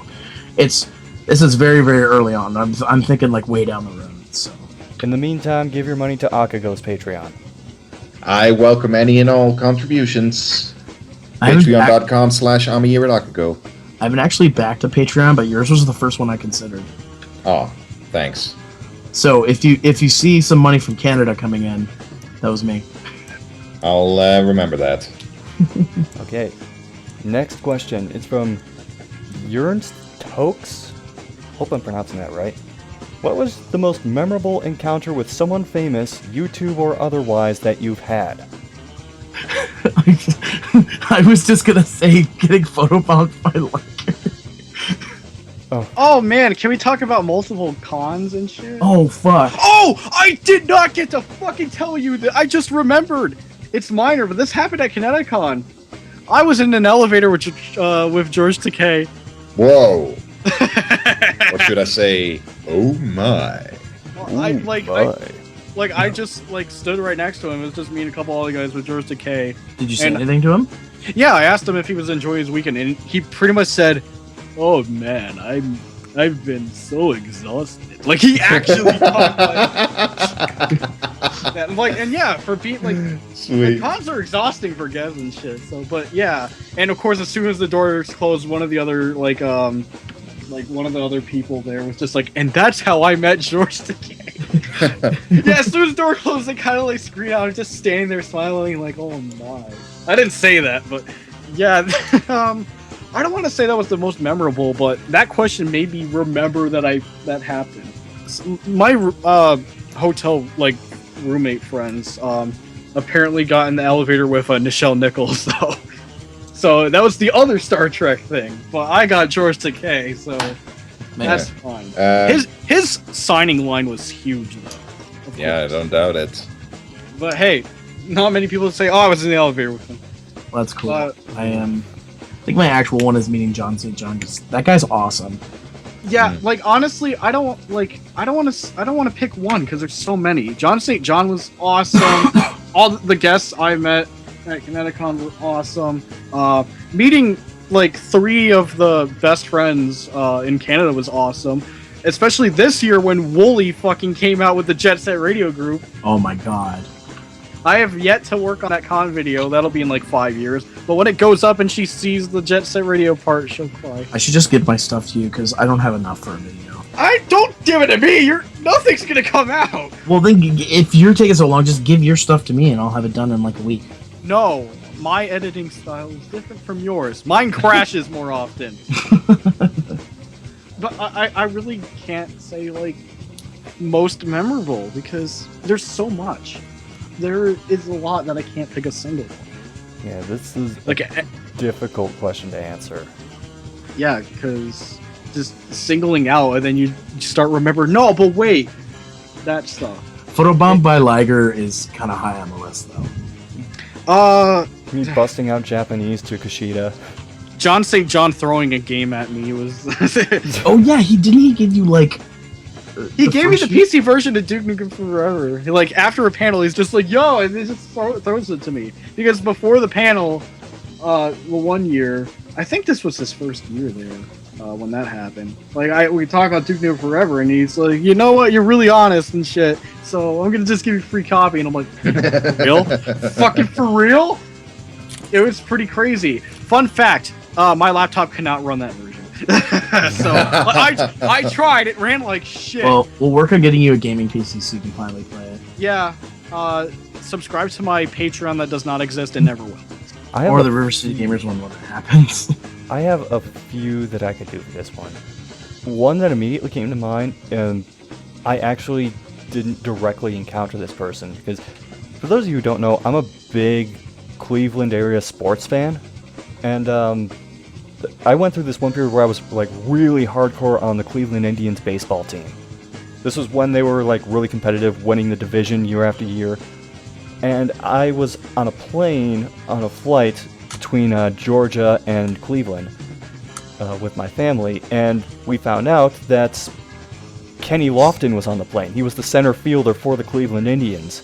this is very, very early on. I'm thinking like way down the road, so. In the meantime, give your money to Akago's Patreon. I welcome any and all contributions. Patreon.com/AmiRakago. I haven't actually backed a Patreon, but yours was the first one I considered. Oh, thanks. So if you see some money from Canada coming in, that was me. I'll remember that. Okay. Next question. It's from Ernst Tokes. Hope I'm pronouncing that right. What was the most memorable encounter with someone famous, YouTube or otherwise, that you've had? I was just gonna say getting photobombed by Liker. Oh man, can we talk about multiple cons and shit? Oh fuck. Oh, I did not get to fucking tell you that. I just remembered. It's minor, but this happened at Connecticon. I was in an elevator with George Takei. Whoa. What should I say? Oh my. I just stood right next to him. It was just me and a couple other guys with George Takei. Did you say anything to him? Yeah, I asked him if he was enjoying his weekend, and he pretty much said, "Oh man, I've been so exhausted." Like he actually talked like that. And yeah, for being like, Sweet. cons are exhausting for guests and shit. So, but yeah, and of course, as soon as the doors closed, one of the other one of the other people there was just like, and that's how I met George Takei. Yeah, as soon as the door closed, they kind of like screamed out, just standing there smiling, like, oh my. I didn't say that, but yeah, I don't want to say that was the most memorable, but that question made me remember that happened. My hotel roommate friends apparently got in the elevator with Nichelle Nichols though. So that was the other Star Trek thing, but I got George Takei, so that's fine. His signing line was huge, though. Yeah, I don't doubt it. But hey, not many people say, "Oh, I was in the elevator with him." Well, that's cool. I think my actual one is meeting John St. John. That guy's awesome. Yeah, honestly, I don't want to pick one because there's so many. John St. John was awesome. All the guests I met at Connecticon were awesome. Meeting 3 of the best friends in Canada was awesome. Especially this year when Wooly fucking came out with the Jet Set Radio group. Oh my god. I have yet to work on that con video. That'll be in 5 years. But when it goes up and she sees the Jet Set Radio part, she'll cry. I should just give my stuff to you because I don't have enough for a video. Don't give it to me. Nothing's gonna come out. Well, then if you're taking so long, just give your stuff to me and I'll have it done in a week. No, my editing style is different from yours. Mine crashes more often. But I really can't say most memorable because there's so much. There is a lot that I can't pick a single one. Yeah, this is a difficult question to answer. Yeah, because just singling out and then you start remembering, no, but wait, that stuff. Photobomb by Liger is kind of high on the list, though. He's busting out Japanese to Kushida. John St. John throwing a game at me was... Oh yeah, he give you he gave me the PC version of Duke Nukem Forever. After a panel, he's just like, yo, and he just throws it to me. Because before the panel, one year, I think this was his first year there, when that happened. We talk about Duke Nukem Forever, and he's like, you know what, you're really honest and shit, so I'm gonna just give you a free copy. And I'm like, for real? Fucking for real? It was pretty crazy. Fun fact, my laptop cannot run that version. So I tried. It ran like shit. Well, we'll work on getting you a gaming PC so you can finally play it. Yeah. Subscribe to my Patreon that does not exist and never will. Or the River City Gamers one when it happens. I have a few that I could do for this one. One that immediately came to mind, and I actually didn't directly encounter this person because, for those of you who don't know, I'm a big Cleveland area sports fan, and I went through this one period where I was really hardcore on the Cleveland Indians baseball team. This was when they were really competitive, winning the division year after year. And I was on a plane on a flight between Georgia and Cleveland with my family, and we found out that Kenny Lofton was on the plane. He was the center fielder for the Cleveland Indians.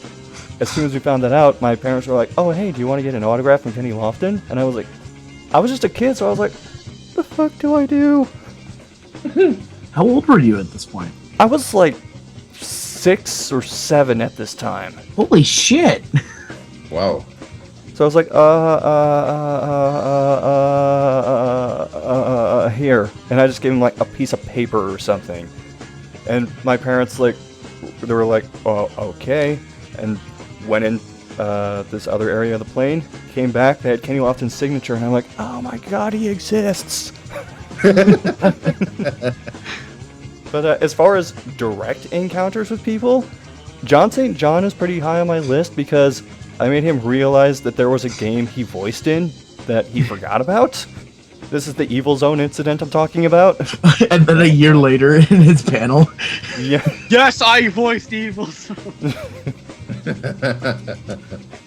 As soon as we found that out, my parents were like, "Oh, hey, do you want to get an autograph from Kenny Lofton?" And I was like, I was just a kid, so I was like, the fuck do I do? How old were you at this point? I was 6 or 7 at this time. Holy shit! Wow. So I was like, here. And I just gave him a piece of paper or something. And my parents they were like, oh, okay. And went in this other area of the plane, came back, they had Kenny Lofton's signature, and I'm like, oh my god, he exists! But as far as direct encounters with people, John St. John is pretty high on my list because I made him realize that there was a game he voiced in that he forgot about. This is the Evil Zone incident I'm talking about? And then a year later in his panel. Yeah. Yes, I voiced Evil.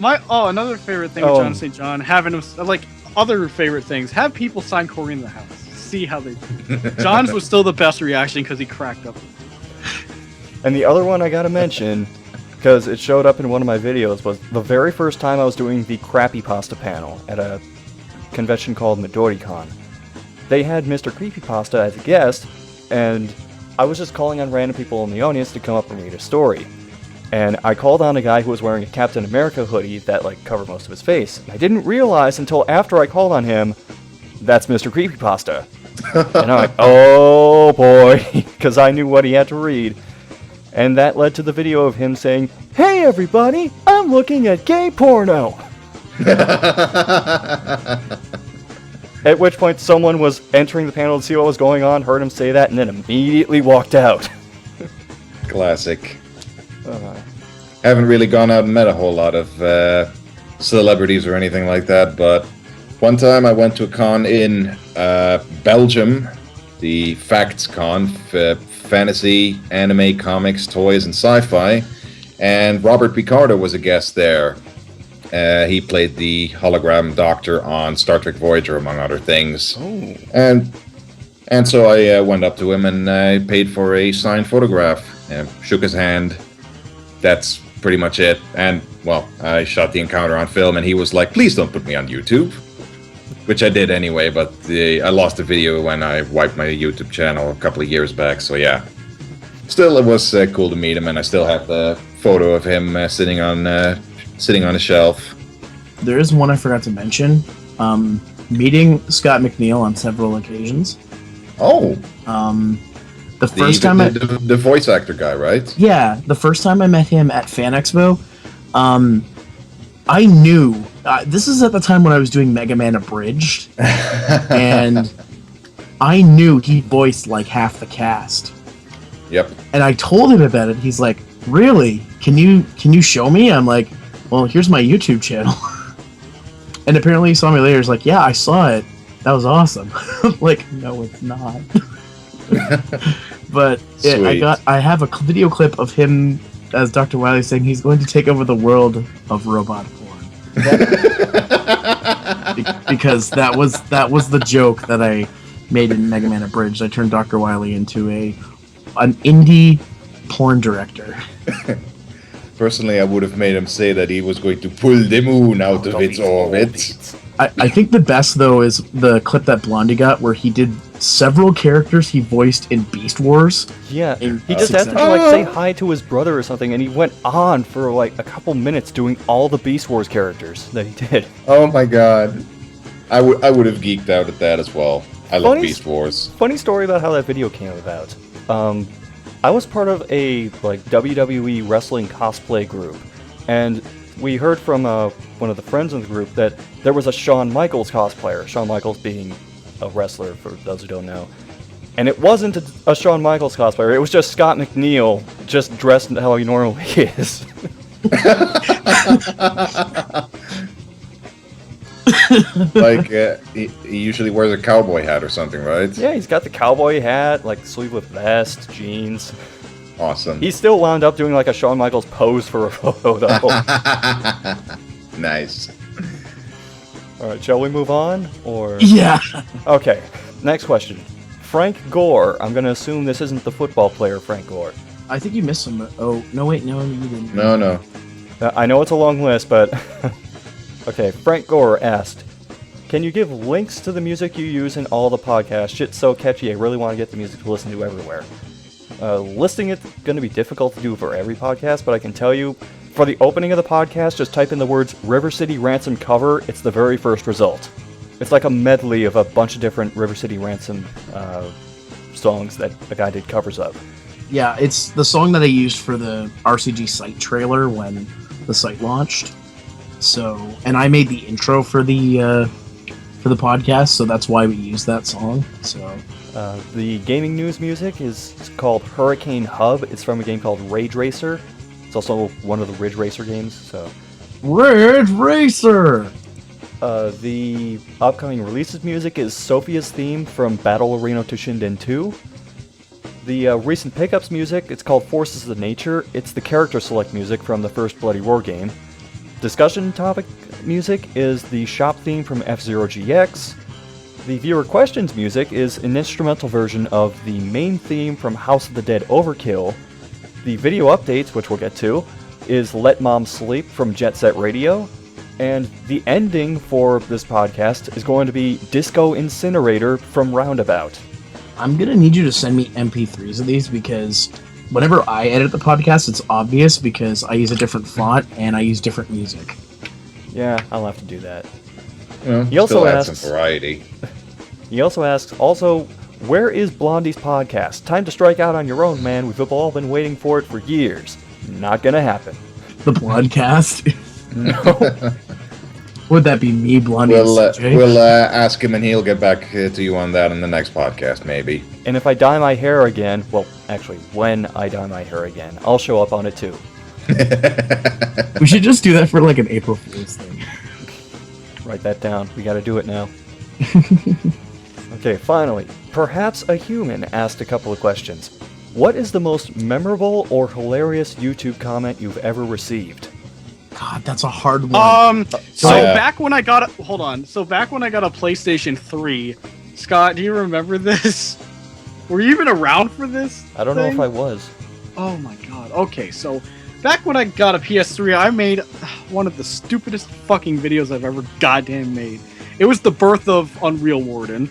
Another favorite thing with John St. John, having like other favorite things, have people sign Corey in the house. See how they do. John's was still the best reaction because he cracked up. And the other one I gotta mention, because it showed up in one of my videos, was the very first time I was doing the Crappy Pasta panel at a convention called MidoriCon. They had Mr. Creepypasta as a guest, and I was just calling on random people in the audience to come up and read a story. And I called on a guy who was wearing a Captain America hoodie that like covered most of his face. And I didn't realize until after I called on him, that's Mr. Creepypasta. And I'm like, oh boy, because I knew what he had to read. And that led to the video of him saying, "Hey everybody, I'm looking at gay porno." At which point someone was entering the panel to see what was going on, heard him say that, and then immediately walked out. Classic. Haven't really gone out and met a whole lot of celebrities or anything like that, but one time I went to a con in Belgium, the Facts Con, fantasy, anime, comics, toys, and sci-fi, and Robert Picardo was a guest there. He played the hologram doctor on Star Trek Voyager, among other things. Oh. And so I went up to him and I paid for a signed photograph. Shook his hand. That's pretty much it. And, well, I shot the encounter on film and he was like, "Please don't put me on YouTube." Which I did anyway, but I lost the video when I wiped my YouTube channel a couple of years back, so yeah. Still, it was cool to meet him, and I still have the photo of him sitting on a shelf. There is one I forgot to mention. Meeting Scott McNeil on several occasions. Oh! The first time the voice actor guy, right? Yeah, the first time I met him at Fan Expo, I knew... this is at the time when I was doing Mega Man Abridged, and I knew he voiced like half the cast. Yep. And I told him about it. He's like, "Really? Can you show me?" I'm like, "Well, here's my YouTube channel." And apparently he saw me later. He's like, "Yeah, I saw it. That was awesome." I'm like, "No, it's not." But I have a video clip of him as Dr. Wily saying he's going to take over the world of robot porn. Because that was the joke that I made in Mega Man Abridged. I turned Dr. Wily into an indie porn director. Personally, I would have made him say that he was going to pull the moon out of its orbit. I think the best, though, is the clip that Blondie got where he did several characters he voiced in Beast Wars. Yeah, he just had to like say hi to his brother or something, and he went on for like a couple minutes doing all the Beast Wars characters that he did. Oh my god. I would have geeked out at that as well. I love Beast Wars. Funny story about how that video came about. I was part of a like WWE wrestling cosplay group, and we heard from one of the friends in the group that there was a Shawn Michaels cosplayer. Shawn Michaels being a wrestler, for those who don't know. And it wasn't a Shawn Michaels cosplayer, it was just Scott McNeil, just dressed how he normally is. Like, he usually wears a cowboy hat or something, right? Yeah, he's got the cowboy hat, like sleeveless vest, jeans. Awesome. He still wound up doing like a Shawn Michaels pose for a photo, though. Nice. Alright, shall we move on? Or Yeah. Okay, next question. Frank Gore. I'm gonna assume this isn't the football player Frank Gore. I think you missed some. Oh, no, wait, no, you didn't. No. I know it's a long list, but... Okay, Frank Gore asked, "Can you give links to the music you use in all the podcasts? Shit's so catchy, I really want to get the music to listen to everywhere." Listing it's going to be difficult to do for every podcast, but I can tell you, for the opening of the podcast, just type in the words River City Ransom cover, it's the very first result. It's like a medley of a bunch of different River City Ransom songs that the guy did covers of. Yeah, it's the song that I used for the RCG site trailer when the site launched. So, and I made the intro for the podcast, so that's why we used that song. So, the gaming news music is called Hurricane Hub. It's from a game called Rage Racer. It's also one of the Ridge Racer games. So, Ridge Racer. The upcoming releases music is Sophia's theme from Battle Arena Toshinden 2. The recent pickups music, it's called Forces of Nature. It's the character select music from the first Bloody Roar game. Discussion topic music is the shop theme from F-Zero GX. The viewer questions music is an instrumental version of the main theme from House of the Dead Overkill. The video updates, which we'll get to, is Let Mom Sleep from Jet Set Radio. And the ending for this podcast is going to be Disco Incinerator from Roundabout. I'm gonna need you to send me MP3s of these because whenever I edit the podcast, it's obvious because I use a different font and I use different music. Yeah, I'll have to do that. Well, He also still add asks- some variety. He also asks, where is Blondie's podcast? Time to strike out on your own, man. We've all been waiting for it for years. Not gonna happen. The Blondcast? No. Would that be me, Blondie, and CJ? We'll ask him and he'll get back to you on that in the next podcast, maybe. And if I dye my hair again, well, actually, when I dye my hair again, I'll show up on it too. We should just do that for like an April Fool's thing. Write that down. We gotta do it now. Okay, finally. Perhaps a human asked a couple of questions. What is the most memorable or hilarious YouTube comment you've ever received? God, that's a hard one. So Yeah. back when I got a, hold on. So back when I got a PlayStation 3, Scott, do you remember this? Were you even around for this? I don't know thing? if I was. Oh my god. Okay, so back when I got a PS3, I made one of the stupidest fucking videos I've ever goddamn made. It was the birth of Unreal Warden,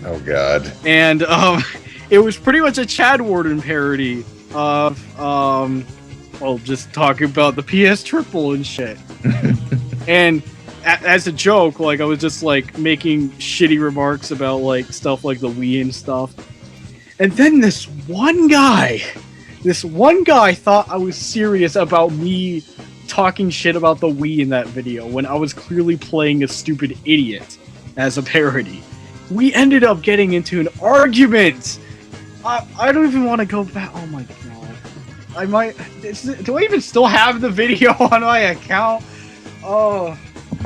Oh god. and it was pretty much a Chad Warden parody of well, just talking about the PS Triple and shit. And as a joke, like I was just like making shitty remarks about like stuff like the Wii and stuff. And then this one guy thought I was serious about me talking shit about the Wii in that video when I was clearly playing a stupid idiot as a parody. We ended up getting into an argument. I don't even want to go back. Oh my god. I might. Do I even still have the video on my account? Oh,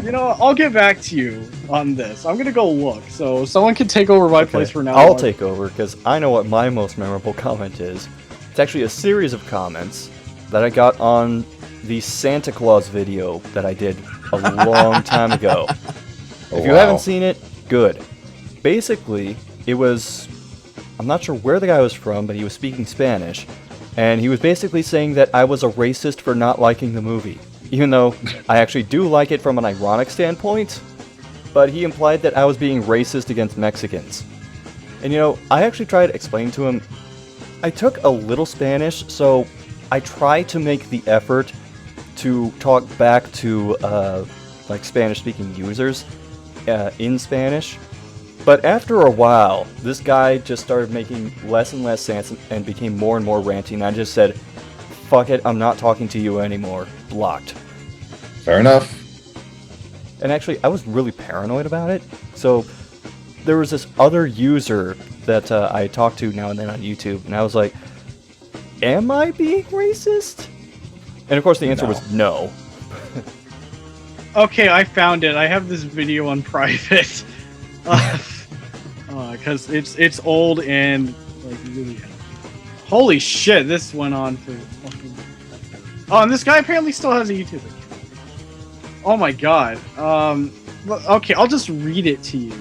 you know what? I'll get back to you on this. I'm gonna go look. So someone can take over my place for now. I'll take over, because I know what my most memorable comment is. It's actually a series of comments that I got on the Santa Claus video that I did a long time ago. Oh, If you wow. haven't seen it, good. Basically, it was... I'm not sure where the guy was from, but he was speaking Spanish, and he was basically saying that I was a racist for not liking the movie. Even though I actually do like it from an ironic standpoint, but he implied that I was being racist against Mexicans. And you know, I actually tried to explain to him, I took a little Spanish, so I try to make the effort to talk back to like Spanish-speaking users in Spanish. But after a while, this guy just started making less and less sense and became more and more ranty, and I just said, fuck it, I'm not talking to you anymore. Blocked. Fair enough. And actually, I was really paranoid about it. So there was this other user that I talked to now and then on YouTube, and I was like, am I being racist? And of course the answer was no. Okay, I found it. I have this video on private. Because it's old and like really. Holy shit! This went on for. Oh, and this guy apparently still has a YouTube account. Oh my god. Okay, I'll just read it to you.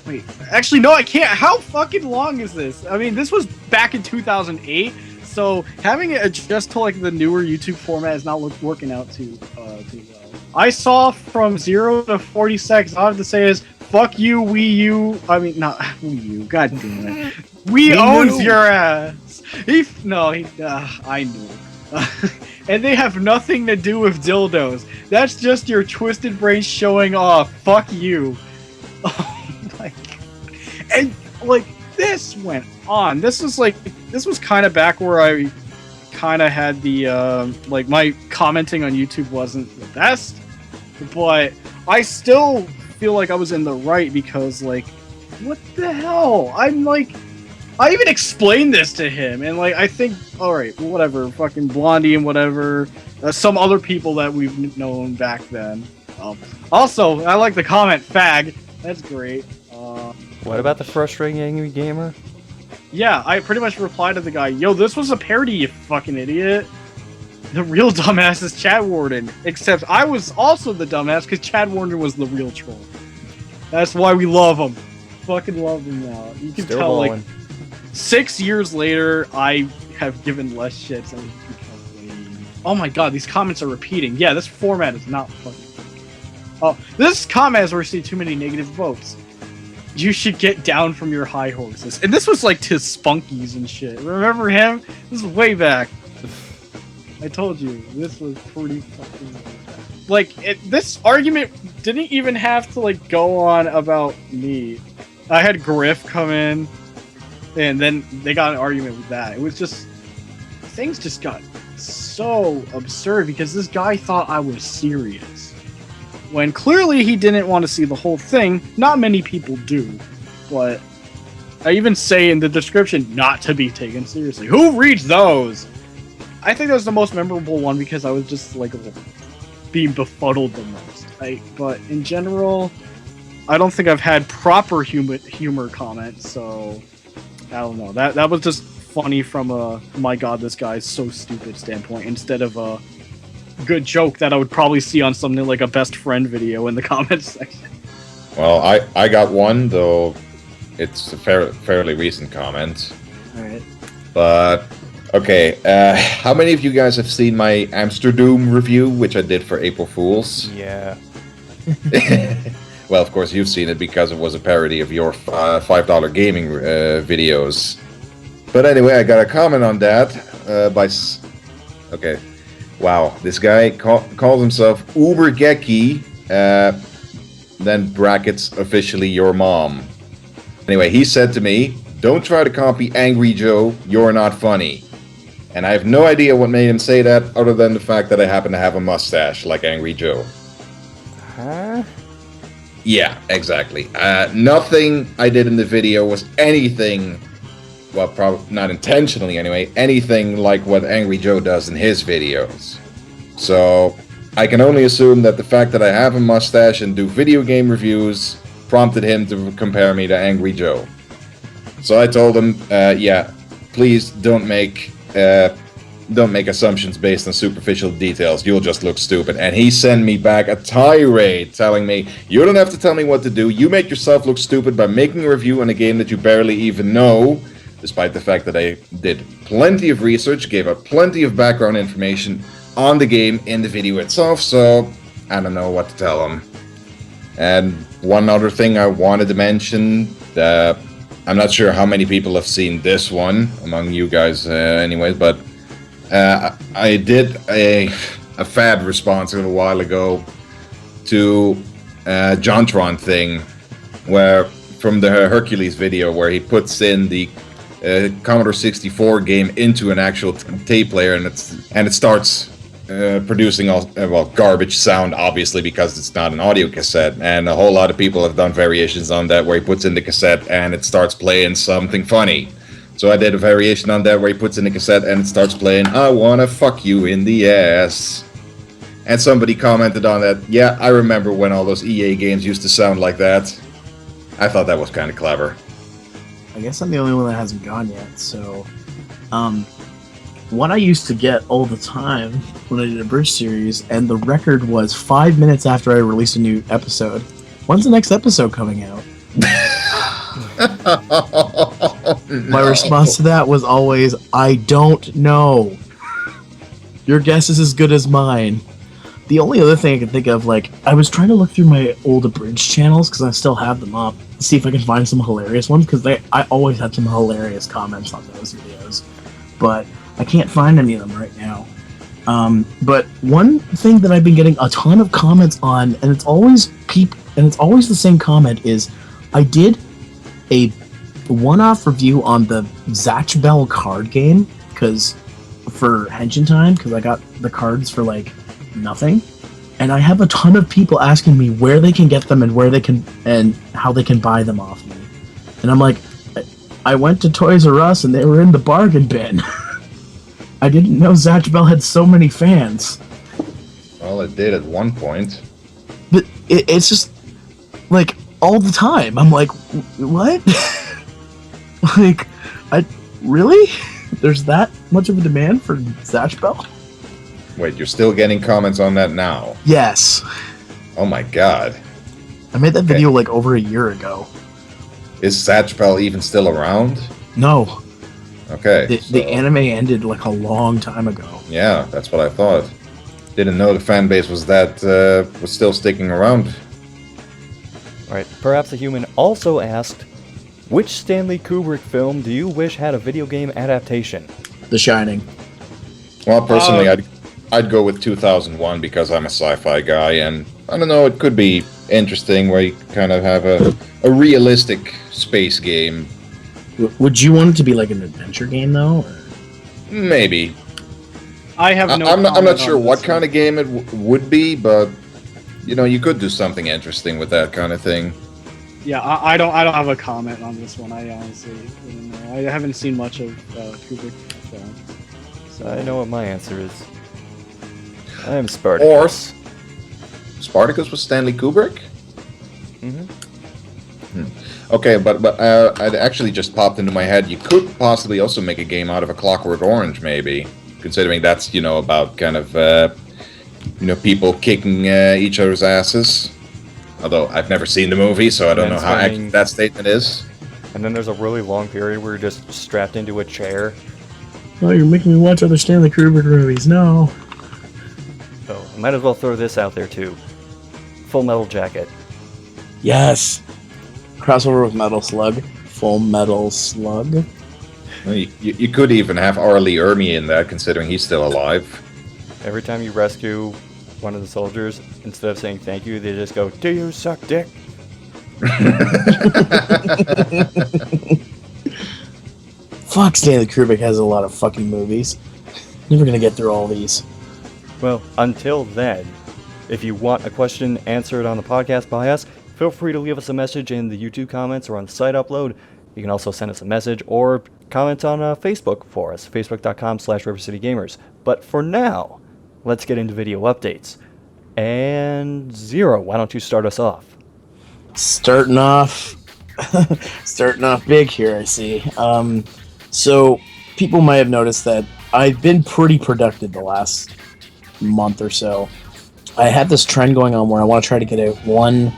Wait, actually, no, I can't. How fucking long is this? I mean, this was back in 2008, so having it adjust to like the newer YouTube format is not working out too well. I saw from 0 to 40 seconds. All I have to say is, fuck you, Wii U. I mean, not Wii U. God damn it. Wii owns your ass. I knew. And they have nothing to do with dildos. That's just your twisted brain showing off. Fuck you. Oh my god. And like this went on. This was kind of back where I kind of had the like my commenting on YouTube wasn't the best, but I still feel like I was in the right because like what the hell? I'm like I even explained this to him, and like I think, all right, whatever, fucking Blondie and whatever, some other people that we've known back then, Also, I like the comment, fag. That's great. What about the frustrating angry gamer? Yeah, I pretty much replied to the guy, yo, this was a parody, you fucking idiot. The real dumbass is Chad Warden. Except I was also the dumbass because Chad Warden was the real troll. That's why we love him. Fucking love him now. You can Still tell, balling. 6 years later, I have given less shits. And oh my god, these comments are repeating. Yeah, this format is not fucking. Oh, this comment has received too many negative votes. You should get down from your high horses. And this was like to Spunkies and shit. Remember him? This is way back. I told you, this was pretty fucking way back. Like, this argument didn't even have to, like, go on about me. I had Griff come in, and then they got an argument with that. It was just... Things just got so absurd because this guy thought I was serious. When clearly he didn't want to see the whole thing. Not many people do. But I even say in the description, not to be taken seriously. Who reads those? I think that was the most memorable one because I was just, like, being befuddled the most. But in general, I don't think I've had proper humor comments, so I don't know. That was just funny from a my god, this guy's so stupid standpoint instead of a good joke that I would probably see on something like a best friend video in the comments section. Well, I got one, though it's a fairly recent comment. Alright. But, okay, how many of you guys have seen my Amsterdam review, which I did for April Fools? Yeah. Well, of course, you've seen it because it was a parody of your $5 gaming videos. But anyway, I got a comment on that okay. Wow, this guy calls himself Uber Geki, then brackets officially your mom. Anyway, he said to me, "Don't try to copy Angry Joe, you're not funny." And I have no idea what made him say that, other than the fact that I happen to have a mustache like Angry Joe. Huh? Yeah, exactly. Nothing I did in the video was anything, well, probably not intentionally anyway, anything like what Angry Joe does in his videos. So, I can only assume that the fact that I have a mustache and do video game reviews prompted him to compare me to Angry Joe. So I told him, yeah, please don't make assumptions based on superficial details. You'll just look stupid. And he sent me back a tirade telling me, "You don't have to tell me what to do. You make yourself look stupid by making a review on a game that you barely even know," despite the fact that I did plenty of research, gave up plenty of background information on the game in the video itself, so I don't know what to tell him. And one other thing I wanted to mention, I'm not sure how many people have seen this one, among you guys anyways, but I did a fad response a little while ago to JonTron thing, where from the Hercules video, where he puts in the Commodore 64 game into an actual tape player, and it starts producing garbage sound, obviously, because it's not an audio cassette. And a whole lot of people have done variations on that, where he puts in the cassette and it starts playing something funny. So I did a variation on that where he puts in the cassette and it starts playing "I Wanna Fuck You in the Ass." And somebody commented on that, "Yeah, I remember when all those EA games used to sound like that." I thought that was kind of clever. I guess I'm the only one that hasn't gone yet, so... What I used to get all the time when I did a Bridge series, and the record was 5 minutes after I released a new episode. When's the next episode coming out? My response to that was always, "I don't know. Your guess is as good as mine." The only other thing I can think of, like, I was trying to look through my old Abridged channels, because I still have them up, see if I can find some hilarious ones, because I always had some hilarious comments on those videos. But I can't find any of them right now. But one thing that I've been getting a ton of comments on, and it's always the same comment, is I did a one-off review on the Zatch Bell card game, for Henshin Time, because I got the cards for like nothing, and I have a ton of people asking me where they can get them and how they can buy them off me, and I'm like, I went to Toys R Us and they were in the bargain bin. I didn't know Zatch Bell had so many fans. Well, it did at one point. But it's just like all the time. I'm like, what? Like, really? There's that much of a demand for Zatch Bell? Wait, you're still getting comments on that now? Yes. Oh my god. I made that video like over a year ago. Is Zatch Bell even still around? No. Okay. The anime ended like a long time ago. Yeah, that's what I thought. Didn't know the fan base was still sticking around. Alright, perhaps a human also asked, which Stanley Kubrick film do you wish had a video game adaptation? The Shining. Well, personally, I'd go with 2001 because I'm a sci-fi guy, and I don't know, it could be interesting where you kind of have a realistic space game. Would you want it to be like an adventure game though? Or? Maybe. I have no. I'm not comment sure on what this kind one. of game it would be, but you could do something interesting with that kind of thing. Yeah, I don't have a comment on this one. I honestly wouldn't know. I haven't seen much of Kubrick film. So I know what my answer is. I am Spartacus. Spartacus was Stanley Kubrick? Mm-hmm. Okay, but it actually just popped into my head. You could possibly also make a game out of A Clockwork Orange, maybe, considering that's about kind of people kicking each other's asses. Although I've never seen the movie, so I don't know how accurate that statement is. And then there's a really long period where you're just strapped into a chair. Oh, you're making me watch other Stanley Kubrick movies. No. So I might as well throw this out there too. Full Metal Jacket. Yes. Crossover with Metal Slug. Full Metal Slug. Well, you could even have Arlie Ermey in that, considering he's still alive. Every time you rescue one of the soldiers, instead of saying thank you, they just go, "Do you suck dick?" Fuck, Stanley Kubrick has a lot of fucking movies. Never gonna get through all these. Well, until then, if you want a question answered on the podcast by us, feel free to leave us a message in the YouTube comments or on the site upload. You can also send us a message or comment on Facebook for us, facebook.com/RiverCityGamers. But for now, let's get into video updates. And Zero, why don't you start us off? Starting off big here, I see. So people might have noticed that I've been pretty productive the last month or so. I had this trend going on where I want to try to get out one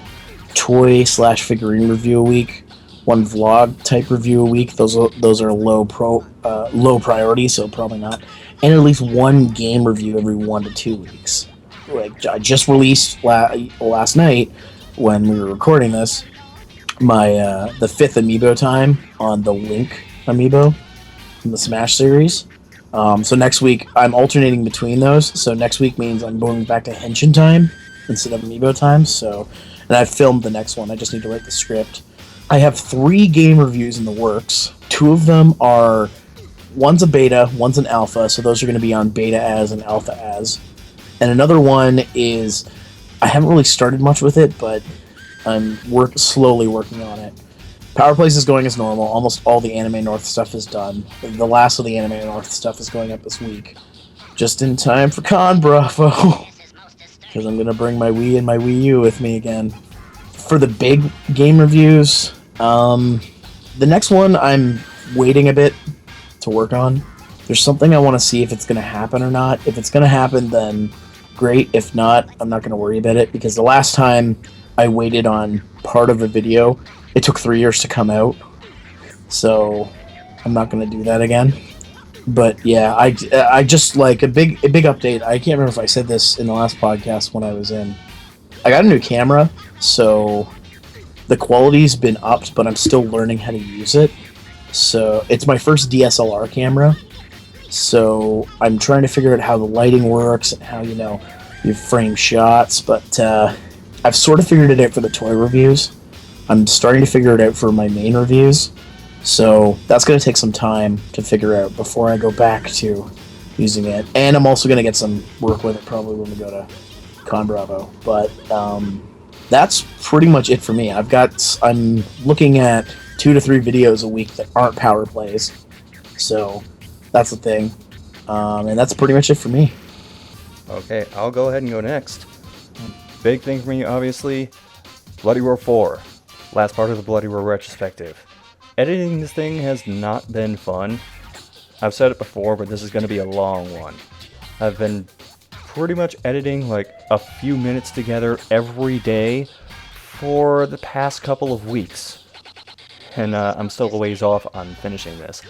toy/figurine review a week, one vlog type review a week. Those are low priority, so probably not. And at least one game review every 1 to 2 weeks. Like I just released last night when we were recording this, my the 5th amiibo time on the Link amiibo from the Smash series. So next week I'm alternating between those. So next week means I'm going back to Henshin time instead of amiibo time. So, and I've filmed the next one. I just need to write the script. I have 3 game reviews in the works. 2 of them are, one's a beta, one's an alpha. So those are going to be on beta as and alpha as. And another one is, I haven't really started much with it, but I'm slowly working on it. Power Plays is going as normal. Almost all the Anime North stuff is done. The last of the Anime North stuff is going up this week. Just in time for Con Bravo. Because I'm going to bring my Wii and my Wii U with me again. For the big game reviews, the next one I'm waiting a bit to work on. There's something I want to see if it's going to happen or not. If it's going to happen, then great. If not, I'm not going to worry about it. Because the last time I waited on part of a video, it took 3 years to come out. So I'm not going to do that again. But yeah, I just like a big update. I can't remember if I said this in the last podcast when I was in. I got a new camera, so the quality's been upped, but I'm still learning how to use it. So it's my first DSLR camera. So I'm trying to figure out how the lighting works and how, you frame shots. But I've sort of figured it out for the toy reviews. I'm starting to figure it out for my main reviews. So that's going to take some time to figure out before I go back to using it. And I'm also going to get some work with it probably when we go to Con Bravo. But that's pretty much it for me. I'm looking at 2 to 3 videos a week that aren't Power Plays. So that's the thing. And that's pretty much it for me. Okay, I'll go ahead and go next. Big thing for me, obviously, Bloody Roar 4. Last part of the Bloody Roar retrospective. Editing this thing has not been fun. I've said it before, but this is going to be a long one. I've been pretty much editing like a few minutes together every day for the past couple of weeks. And I'm still a ways off on finishing this.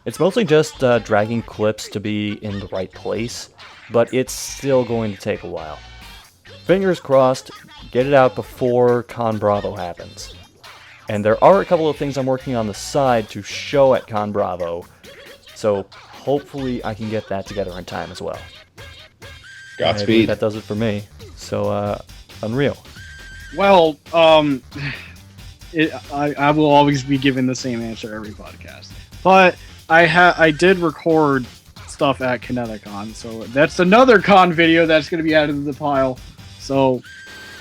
It's mostly just dragging clips to be in the right place, but it's still going to take a while. Fingers crossed, get it out before Con Bravo happens. And there are a couple of things I'm working on the side to show at Con Bravo, so hopefully I can get that together in time as well. Godspeed. That does it for me. So, Unreal. Well, I will always be giving the same answer every podcast. But I did record stuff at Connecticon, so that's another con video that's going to be added to the pile. So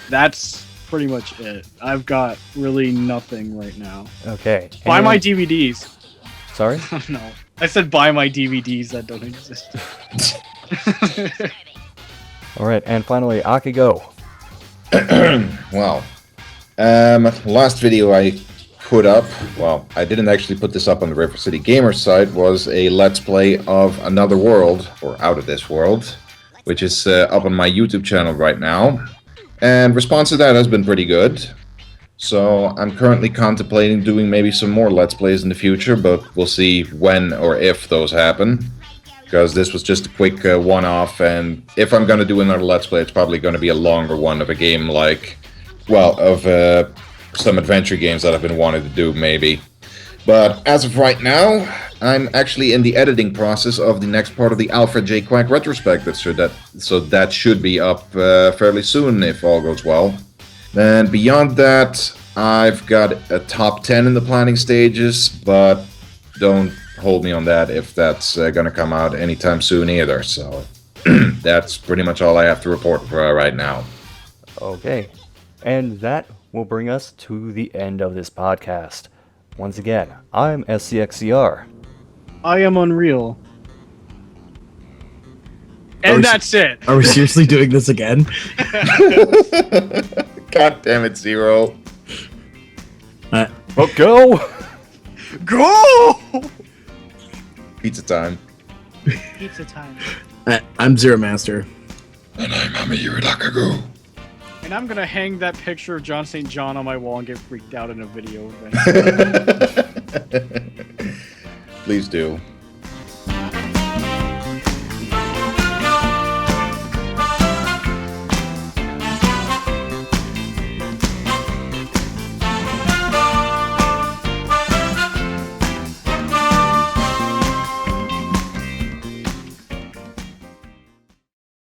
that's pretty much it. I've got really nothing right now. Okay. Buy my DVDs. Sorry? No. I said buy my DVDs that don't exist. Alright, and finally, Akigo. Well, last video I put up, well, I didn't actually put this up on the River City Gamers site, was a Let's Play of Another World, or Out of This World, which is up on my YouTube channel right now. And response to that has been pretty good. So I'm currently contemplating doing maybe some more Let's Plays in the future, but we'll see when or if those happen. Because this was just a quick one-off, and if I'm going to do another Let's Play, it's probably going to be a longer one of a game like, well, of some adventure games that I've been wanting to do, maybe. But as of right now, I'm actually in the editing process of the next part of the Alfred J. Quack retrospective, so that should be up fairly soon, if all goes well. And beyond that, I've got a top 10 in the planning stages, but don't hold me on that if that's going to come out anytime soon either. So that's pretty much all I have to report for right now. Okay. And that will bring us to the end of this podcast. Once again, I'm SCXCR. I am Unreal. And that's it. Are we seriously doing this again? God damn it, Zero. Oh, go! Go! Pizza time. Pizza time. I'm Zeromaster. And I'm Amir Dakago. And I'm gonna hang that picture of John St. John on my wall and get freaked out in a video. Please do.